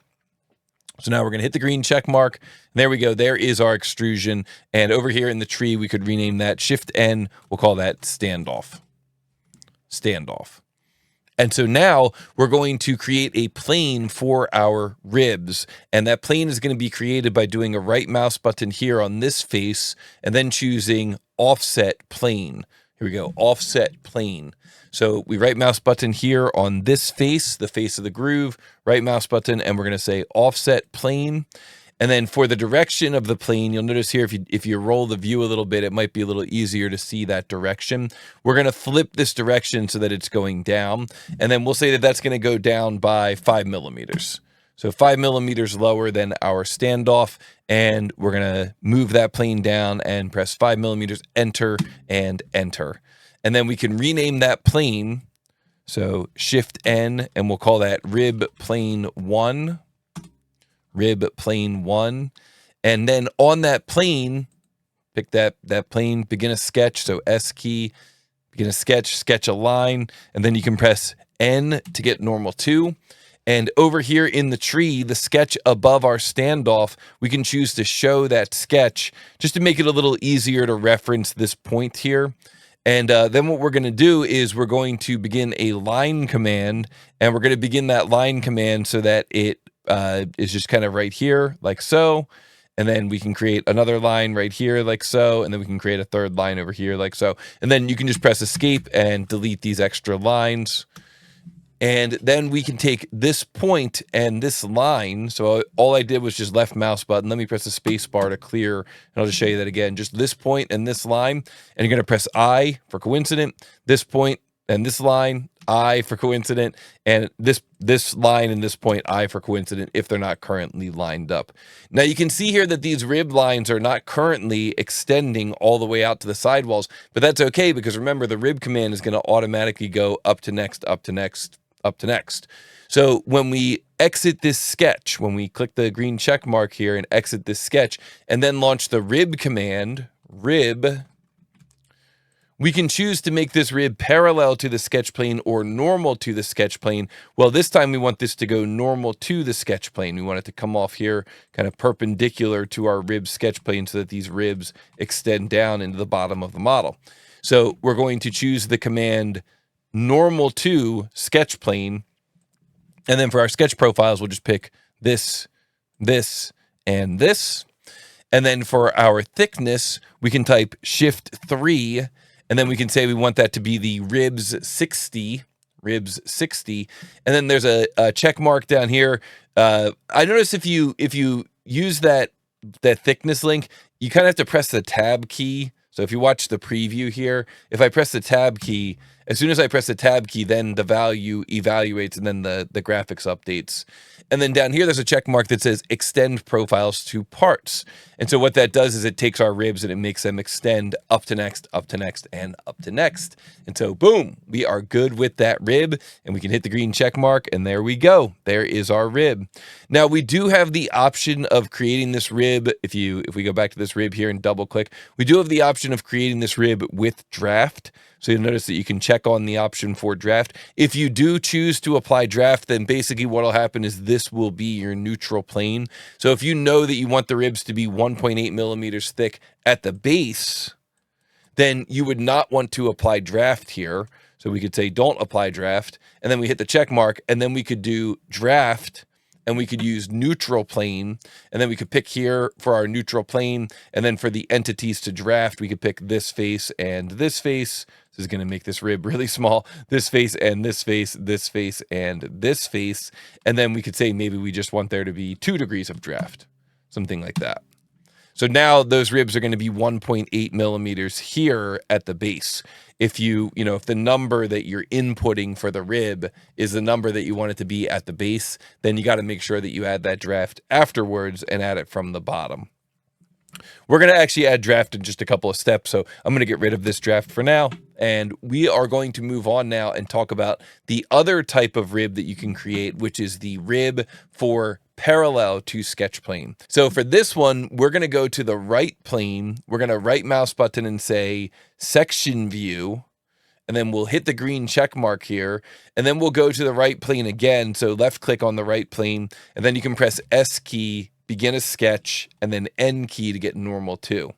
So now we're going to hit the green check mark. There we go. There is our extrusion. And over here in the tree, we could rename that Shift N. We'll call that standoff. Standoff. And so now we're going to create a plane for our ribs. And that plane is going to be created by doing a right mouse button here on this face and then choosing offset plane. Here we go, offset plane. So we right mouse button here on this face, the face of the groove, right mouse button, and we're going to say offset plane. And then for the direction of the plane, you'll notice here, if you roll the view a little bit, it might be a little easier to see that direction. We're going to flip this direction so that it's going down. And then we'll say that that's going to go down by 5 millimeters. So 5 millimeters lower than our standoff. And we're going to move that plane down and press 5 millimeters, enter, and enter. And then we can rename that plane. So Shift N, and we'll call that rib plane 1. Rib plane 1. And then on that plane, pick that plane, begin a sketch. So S key, begin a sketch, sketch a line, and then you can press N to get normal to. And over here in the tree, the sketch above our standoff, we can choose to show that sketch just to make it a little easier to reference this point here. And then what we're going to do is we're going to begin a line command, and we're going to begin that line command so that it is just kind of right here, like so. And then we can create another line right here, like so. And then we can create a third line over here, like so. And then you can just press escape and delete these extra lines. And then we can take this point and this line. So all I did was just left mouse button. Let me press the space bar to clear. And I'll just show you that again. Just this point and this line. And you're going to press I for coincident. This point and this line, I for coincident. And this line and this point, I for coincident, if they're not currently lined up. Now you can see here that these rib lines are not currently extending all the way out to the sidewalls. But that's okay, because remember, the rib command is going to automatically go up to next, up to next, up to next. So when we exit this sketch, when we click the green check mark here and exit this sketch, and then launch the rib command, rib, we can choose to make this rib parallel to the sketch plane or normal to the sketch plane. Well, this time we want this to go normal to the sketch plane. We want it to come off here kind of perpendicular to our rib sketch plane so that these ribs extend down into the bottom of the model. So we're going to choose the command normal to sketch plane. And then for our sketch profiles, we'll just pick this, this, and this. And then for our thickness, we can type Shift 3, and then we can say we want that to be the ribs 60, ribs 60. And then there's a check mark down here. I notice if you use that thickness link, you kind of have to press the tab key. So if you watch the preview here, if I press the tab key, As soon as I press the tab key, then the value evaluates and then the graphics updates. And then down here, there's a check mark that says extend profiles to parts. And so what that does is it takes our ribs and it makes them extend up to next, up to next, and up to next. And so boom, we are good with that rib, and we can hit the green check mark, and there we go. There is our rib. Now we do have the option of creating this rib. If we go back to this rib here and double click, we do have the option of creating this rib with draft. So you'll notice that you can check on the option for draft. If you do choose to apply draft, then basically what will happen is this will be your neutral plane. So if you know that you want the ribs to be 1.8 millimeters thick at the base, then you would not want to apply draft here. So we could say don't apply draft, and then we hit the check mark, and then we could do draft, and we could use neutral plane, and then we could pick here for our neutral plane, and then for the entities to draft, we could pick this face and this face. This is going to make this rib really small. This face and this face, this face and this face. And then we could say maybe we just want there to be 2 degrees of draft, something like that. So now those ribs are going to be 1.8 millimeters here at the base. If if the number that you're inputting for the rib is the number that you want it to be at the base, then you got to make sure that you add that draft afterwards and add it from the bottom. We're going to actually add draft in just a couple of steps, so I'm going to get rid of this draft for now, and we are going to move on now and talk about the other type of rib that you can create, which is the rib for parallel to sketch plane. So for this one, we're going to go to the right plane. We're going to right mouse button and say section view, and then we'll hit the green check mark here, and then we'll go to the right plane again. So left click on the right plane, and then you can press S key, begin a sketch, and then N key to get normal too.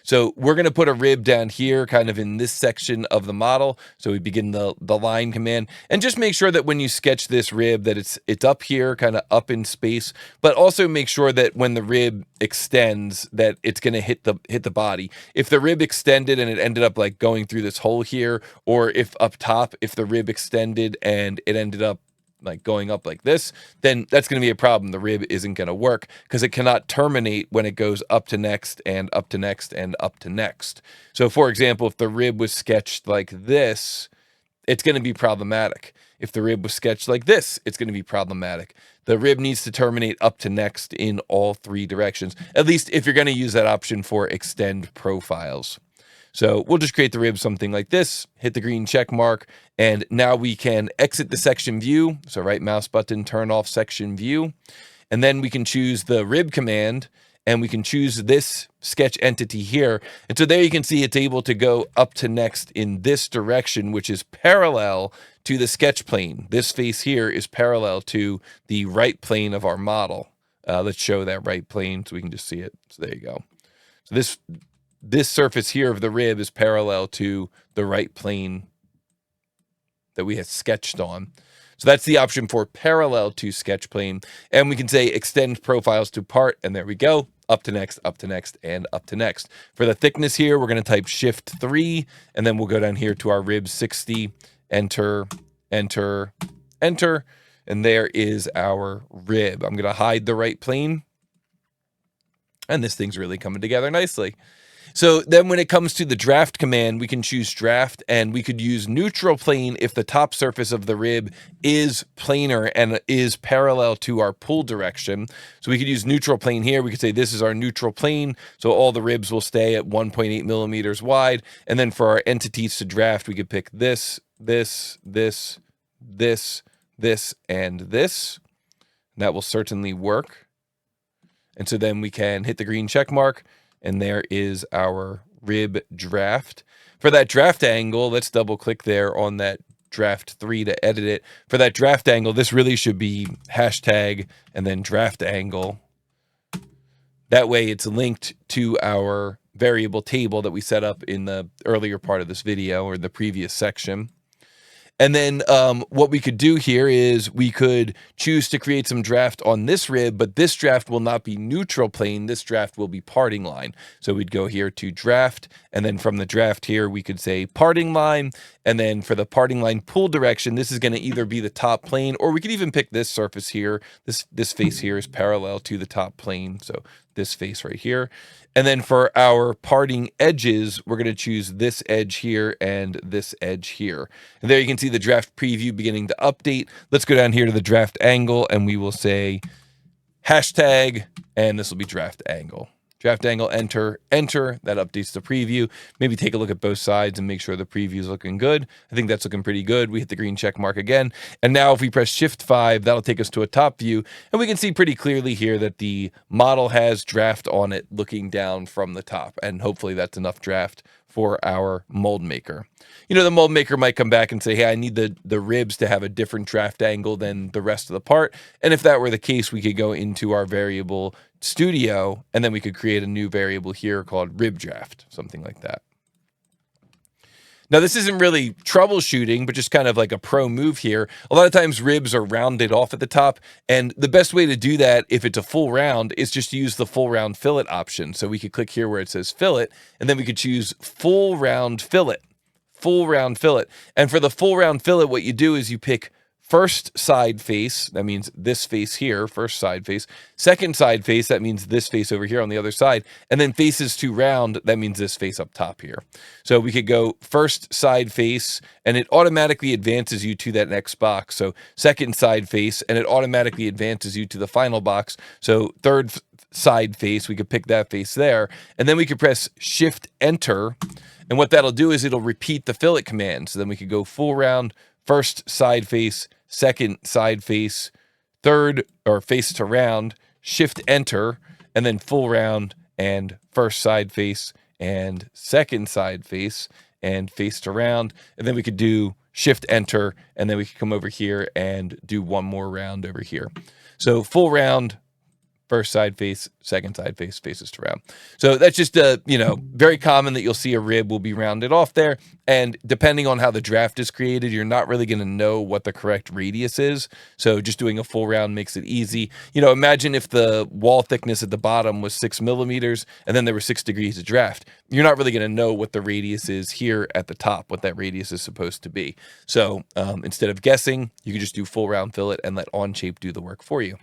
So we're going to put a rib down here kind of in this section of the model. So we begin the line command, and just make sure that when you sketch this rib that it's up here, kind of up in space, but also make sure that when the rib extends that it's going to hit the body. If the rib extended and it ended up like going through this hole here, or if up top, if the rib extended and it ended up like going up like this, then that's going to be a problem. The rib isn't going to work because it cannot terminate when it goes up to next and up to next and up to next. So for example, if the rib was sketched like this, it's going to be problematic. If the rib was sketched like this, it's going to be problematic. The rib needs to terminate up to next in all 3 directions, at least if you're going to use that option for extend profiles. So we'll just create the rib something like this, hit the green check mark, and now we can exit the section view. So right mouse button, turn off section view, and then we can choose the rib command, and we can choose this sketch entity here. And so there you can see it's able to go up to next in this direction, which is parallel to the sketch plane. This face here is parallel to the right plane of our model. Let's show that right plane so we can just see it. So there you go. So this surface here of the rib is parallel to the right plane that we had sketched on. So that's the option for parallel to sketch plane. And we can say extend profiles to part, and there we go. Up to next, and up to next. For the thickness here, we're going to type Shift 3, and then we'll go down here to our rib 60, enter, enter, enter, and there is our rib. I'm going to hide the right plane, and this thing's really coming together nicely. So then when it comes to the draft command, we can choose draft, and we could use neutral plane if the top surface of the rib is planar and is parallel to our pull direction. So we could use neutral plane here. We could say this is our neutral plane. So all the ribs will stay at 1.8 millimeters wide. And then for our entities to draft, we could pick this, this, this, this, this, and this. And that will certainly work. And so then we can hit the green check mark, and there is our rib draft. For that draft angle, let's double click there on that draft 3 to edit it. For that draft angle, this really should be hashtag and then draft angle. That way it's linked to our variable table that we set up in the earlier part of this video or the previous section. And then what we could do here is we could choose to create some draft on this rib, but this draft will not be neutral plane. This draft will be parting line. So we'd go here to draft, and then from the draft here, we could say parting line. And then for the parting line pull direction, this is going to either be the top plane, or we could even pick this surface here. This face here is parallel to the top plane. So this face right here. And then for our parting edges, we're going to choose this edge here and this edge here. And there you can see the draft preview beginning to update. Let's go down here to the draft angle and we will say hashtag, and this will be draft angle. Draft angle, enter, enter. That updates the preview. Maybe take a look at both sides and make sure the preview is looking good. I think that's looking pretty good. We hit the green check mark again. And now if we press Shift 5, that'll take us to a top view. And we can see pretty clearly here that the model has draft on it looking down from the top. And hopefully that's enough draft for our mold maker. You know, the mold maker might come back and say, hey, I need the ribs to have a different draft angle than the rest of the part. And if that were the case, we could go into our variable studio, and then we could create a new variable here called rib draft, something like that. Now, this isn't really troubleshooting, but just kind of like a pro move here. A lot of times ribs are rounded off at the top, and the best way to do that, if it's a full round, is just to use the full round fillet option. So we could click here where it says fillet, and then we could choose full round fillet. Full round fillet. And for the full round fillet, what you do is you pick first side face, that means this face here, first side face. Second side face, that means this face over here on the other side. And then faces to round, that means this face up top here. So we could go first side face, and it automatically advances you to that next box. So second side face, and it automatically advances you to the final box. So third side face, we could pick that face there. And then we could press Shift Enter. And what that'll do is it'll repeat the fillet command. So then we could go full round, first side face, second side face, third or face to round, Shift Enter, and then full round and first side face and second side face and face to round. And then we could do Shift Enter, and then we could come over here and do one more round over here. So full round, first side face, second side face, faces to round. So that's just very common that you'll see a rib will be rounded off there. And depending on how the draft is created, you're not really going to know what the correct radius is. So just doing a full round makes it easy. You know, imagine if the wall thickness at the bottom was 6 millimeters and then there were 6 degrees of draft. You're not really going to know what the radius is here at the top, what that radius is supposed to be. So instead of guessing, you can just do full round fillet and let Onshape do the work for you.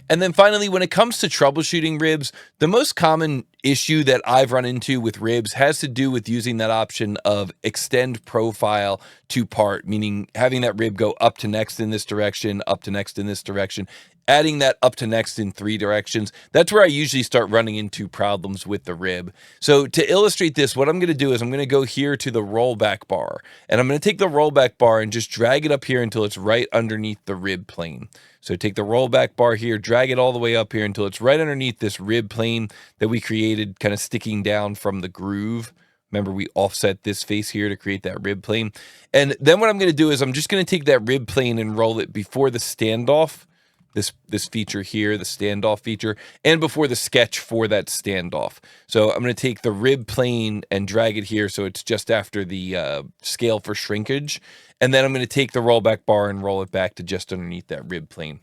And then finally, when it comes to troubleshooting ribs, the most common issue that I've run into with ribs has to do with using that option of extend profile to part, meaning having that rib go up to next in this direction, up to next in this direction, adding that up to next in 3 directions. That's where I usually start running into problems with the rib. So to illustrate this, what I'm going to do is I'm going to go here to the rollback bar, and I'm going to take the rollback bar and just drag it up here until it's right underneath the rib plane. So take the rollback bar here, drag it all the way up here until it's right underneath this rib plane that we created, kind of sticking down from the groove. Remember, we offset this face here to create that rib plane. And then what I'm going to do is I'm just going to take that rib plane and roll it before the standoff, this feature here, the standoff feature, and before the sketch for that standoff. So I'm going to take the rib plane and drag it here so it's just after the scale for shrinkage. And then I'm going to take the rollback bar and roll it back to just underneath that rib plane.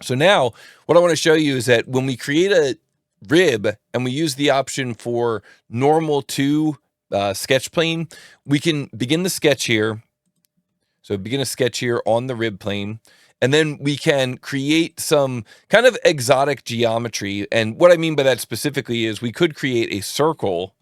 So now what I want to show you is that when we create a rib and we use the option for normal to sketch plane, we can begin the sketch here. So begin a sketch here on the rib plane. And then we can create some kind of exotic geometry. And what I mean by that specifically is we could create a circle.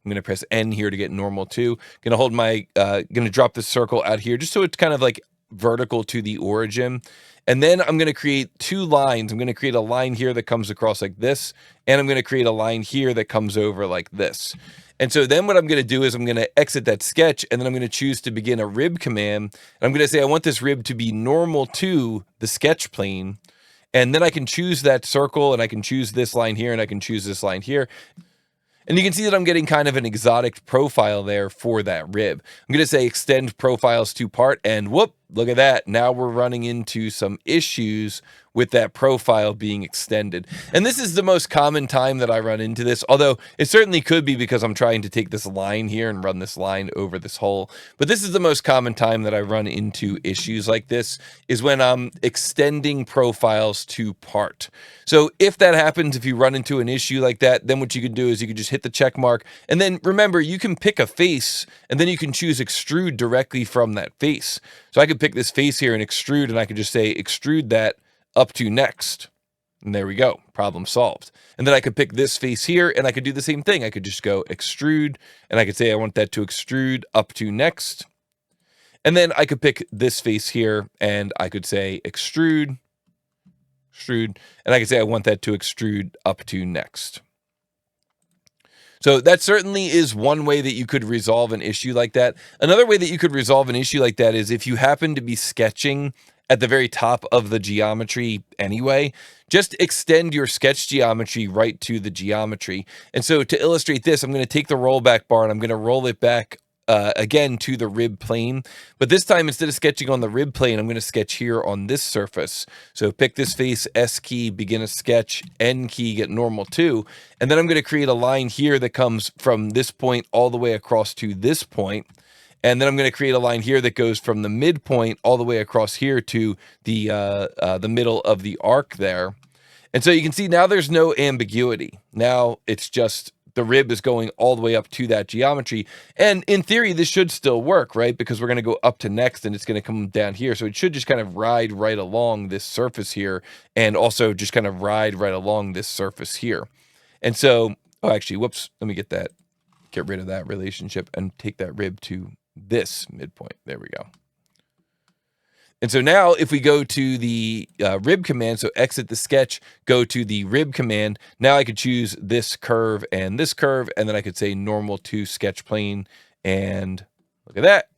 I'm going to press N here to get normal to. Going to hold my, going to drop this circle out here just so it's kind of like vertical to the origin. And then I'm going to create 2 lines. I'm going to create a line here that comes across like this. And I'm going to create a line here that comes over like this. And so then what I'm going to do is I'm going to exit that sketch, and then I'm going to choose to begin a rib command. And I'm going to say I want this rib to be normal to the sketch plane. And then I can choose that circle, and I can choose this line here, and I can choose this line here. And you can see that I'm getting kind of an exotic profile there for that rib. I'm going to say extend profiles to part, and whoop, look at that. Now we're running into some issues with that profile being extended. And this is the most common time that I run into this, although it certainly could be because I'm trying to take this line here and run this line over this hole. But this is the most common time that I run into issues like this, is when I'm extending profiles to part. So if that happens, if you run into an issue like that, then what you can do is you can just hit the check mark. And then remember, you can pick a face, and then you can choose extrude directly from that face. So I could pick this face here and extrude, and I could just say extrude that up to next. And there we go, problem solved. And then I could pick this face here, and I could do the same thing. I could just go extrude, and I could say I want that to extrude up to next. And then I could pick this face here, and I could say extrude, and I could say I want that to extrude up to next. So that certainly is one way that you could resolve an issue like that. Another way that you could resolve an issue like that is if you happen to be sketching at the very top of the geometry anyway, just extend your sketch geometry right to the geometry. And so to illustrate this, I'm going to take the rollback bar and I'm going to roll it back again to the rib plane. But this time, instead of sketching on the rib plane, I'm going to sketch here on this surface. So pick this face, S key, begin a sketch, N key, get normal 2. And then I'm going to create a line here that comes from this point all the way across to this point. And then I'm going to create a line here that goes from the midpoint all the way across here to the middle of the arc there. And so you can see now there's no ambiguity. Now it's just the rib is going all the way up to that geometry. And in theory, this should still work, right? Because we're going to go up to next and it's going to come down here. So it should just kind of ride right along this surface here and also just kind of ride right along this surface here. And so, oh, actually, whoops, let me get rid of that relationship and take that rib to this midpoint. There we go. And so now if we go to the rib command, so exit the sketch, go to the rib command, now I could choose this curve, and then I could say normal to sketch plane, and look at that.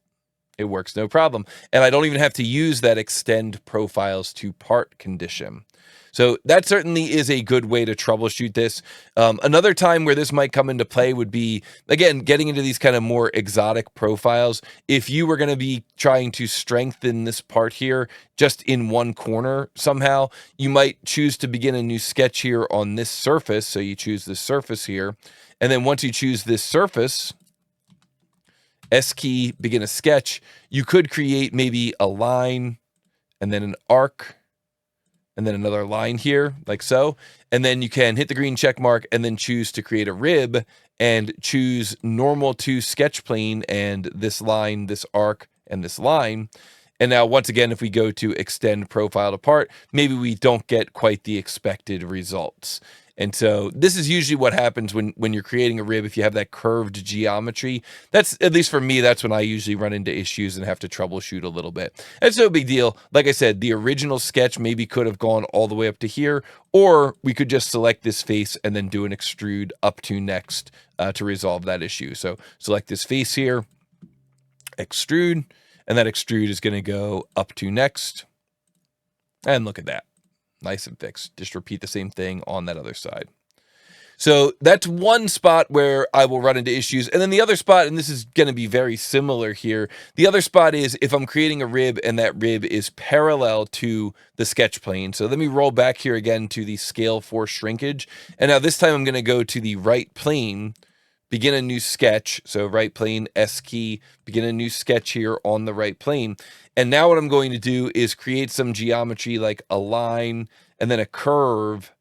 It works no problem. And I don't even have to use that extend profiles to part condition. So that certainly is a good way to troubleshoot this. Another time where this might come into play would be, again, getting into these kind of more exotic profiles. If you were going to be trying to strengthen this part here just in one corner somehow, you might choose to begin a new sketch here on this surface. So you choose this surface here. And then once you choose this surface, S key, begin a sketch, you could create maybe a line and then an arc, and then another line here, like so. And then you can hit the green check mark and then choose to create a rib and choose normal to sketch plane and this line, this arc, and this line. And now, once again, if we go to extend profile to part, maybe we don't get quite the expected results. And so this is usually what happens when you're creating a rib. If you have that curved geometry, that's, at least for me, that's when I usually run into issues and have to troubleshoot a little bit. It's no big deal. Like I said, the original sketch maybe could have gone all the way up to here, or we could just select this face and then do an extrude up to next to resolve that issue. So select this face here, extrude, and that extrude is going to go up to next. And look at that. Nice and fixed. Just repeat the same thing on that other side. So that's one spot where I will run into issues. And then the other spot, and this is going to be very similar here, the other spot is if I'm creating a rib and that rib is parallel to the sketch plane. So let me roll back here again to the scale for shrinkage. And now this time I'm going to go to the right plane, begin a new sketch. So right plane, S key, begin a new sketch here on the right plane. And now what I'm going to do is create some geometry like a line and then a curve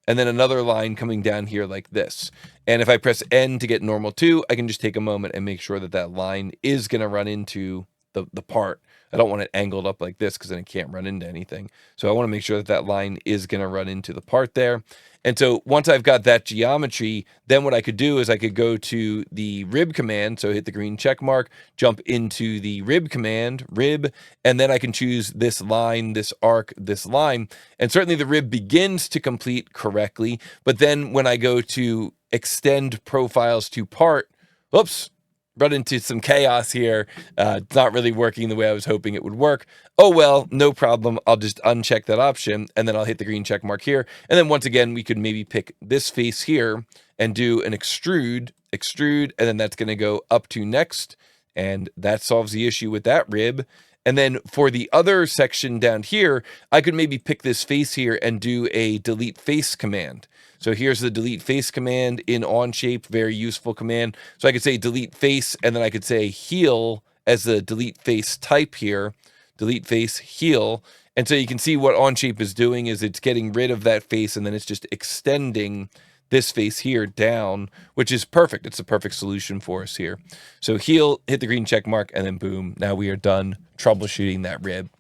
and then another line coming down here like this. And if I press N to get normal 2, I can just take a moment and make sure that that line is going to run into the part. I don't want it angled up like this because then it can't run into anything. So I want to make sure that that line is going to run into the part there. And so once I've got that geometry, then what I could do is I could go to the rib command. So hit the green check mark, jump into the rib command, rib, and then I can choose this line, this arc, this line. And certainly the rib begins to complete correctly. But then when I go to extend profiles to part, oops, run into some chaos here. It's not really working the way I was hoping it would work. Oh, well, no problem. I'll just uncheck that option and then I'll hit the green check mark here. And then once again, we could maybe pick this face here and do an extrude, and then that's going to go up to next. And that solves the issue with that rib. And then for the other section down here, I could maybe pick this face here and do a delete face command. So here's the delete face command in Onshape, very useful command. So I could say delete face, and then I could say heal as the delete face type here, delete face, heal. And so you can see what Onshape is doing is it's getting rid of that face, and then it's just extending this face here down, which is perfect. It's a perfect solution for us here. So heal, hit the green check mark, and then boom, now we are done troubleshooting that rib.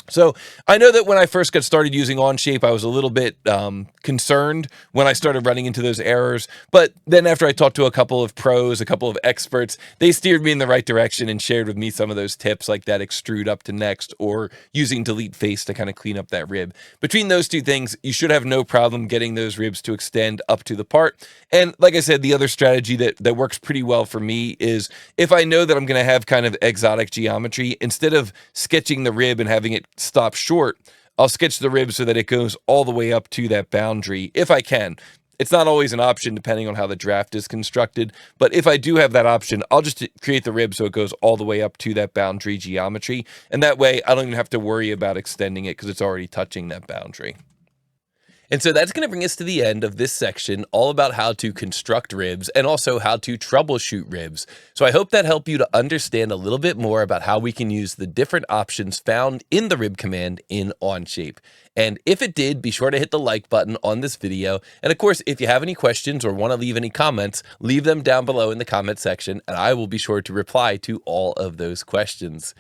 So I know that when I first got started using Onshape, I was a little bit concerned when I started running into those errors. But then after I talked to a couple of pros, a couple of experts, they steered me in the right direction and shared with me some of those tips like that extrude up to next or using delete face to kind of clean up that rib. Between those two things, you should have no problem getting those ribs to extend up to the part. And like I said, the other strategy that works pretty well for me is if I know that I'm going to have kind of exotic geometry, instead of sketching the rib and having it stop short, I'll sketch the rib so that it goes all the way up to that boundary if I can. It's not always an option depending on how the draft is constructed, but if I do have that option, I'll just create the rib so it goes all the way up to that boundary geometry, and that way I don't even have to worry about extending it because it's already touching that boundary. And so that's going to bring us to the end of this section, all about how to construct ribs and also how to troubleshoot ribs. So I hope that helped you to understand a little bit more about how we can use the different options found in the rib command in Onshape. And if it did, be sure to hit the like button on this video. And of course, if you have any questions or want to leave any comments, leave them down below in the comment section, and I will be sure to reply to all of those questions.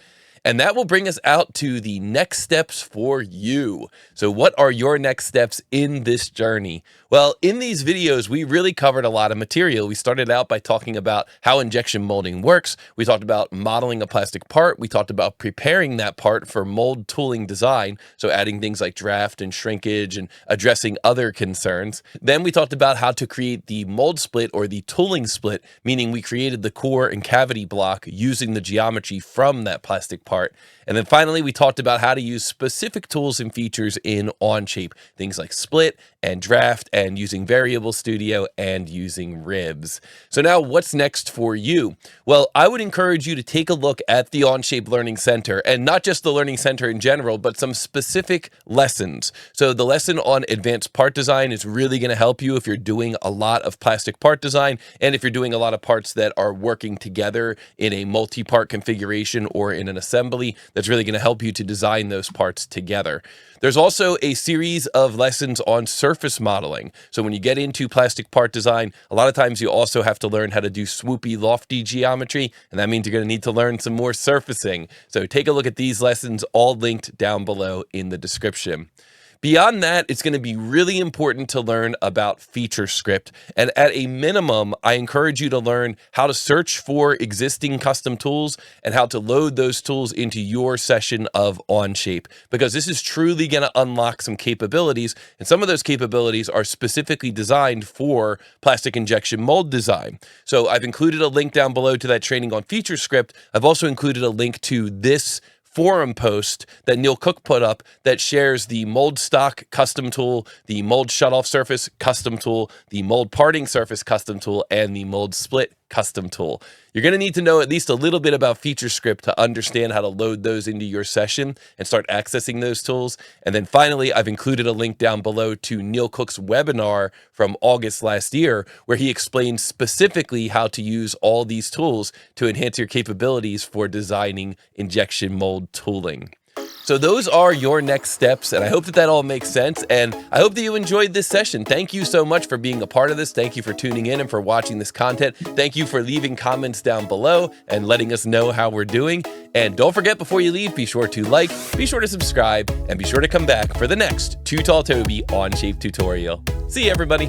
And that will bring us out to the next steps for you. So what are your next steps in this journey? Well, in these videos, we really covered a lot of material. We started out by talking about how injection molding works. We talked about modeling a plastic part. We talked about preparing that part for mold tooling design, so adding things like draft and shrinkage and addressing other concerns. Then we talked about how to create the mold split or the tooling split, meaning we created the core and cavity block using the geometry from that plastic part. And then finally, we talked about how to use specific tools and features in Onshape, things like split and draft and using Variable Studio and using ribs. So now what's next for you? Well, I would encourage you to take a look at the Onshape Learning Center, and not just the Learning Center in general, but some specific lessons. So the lesson on advanced part design is really going to help you if you're doing a lot of plastic part design and if you're doing a lot of parts that are working together in a multi-part configuration or in an assembly. That's really going to help you to design those parts together. There's also a series of lessons on surface modeling. So when you get into plastic part design, a lot of times you also have to learn how to do swoopy, lofty geometry, and that means you're going to need to learn some more surfacing. So take a look at these lessons, all linked down below in the description. Beyond that, it's going to be really important to learn about feature script. And at a minimum, I encourage you to learn how to search for existing custom tools and how to load those tools into your session of Onshape, because this is truly going to unlock some capabilities. And some of those capabilities are specifically designed for plastic injection mold design. So I've included a link down below to that training on feature script. I've also included a link to this forum post that Neil Cook put up that shares the mold stock custom tool, the mold shutoff surface custom tool, the mold parting surface custom tool, and the mold split custom tool. You're going to need to know at least a little bit about feature script to understand how to load those into your session and start accessing those tools. And then finally, I've included a link down below to Neil Cook's webinar from August last year, where he explains specifically how to use all these tools to enhance your capabilities for designing injection mold tooling. So those are your next steps, and I hope that that all makes sense, and I hope that you enjoyed this session. Thank you so much for being a part of this. Thank you for tuning in and for watching this content. Thank you for leaving comments down below and letting us know how we're doing. And don't forget, before you leave, be sure to like, be sure to subscribe, and be sure to come back for the next TooTallToby Onshape tutorial. See you, everybody.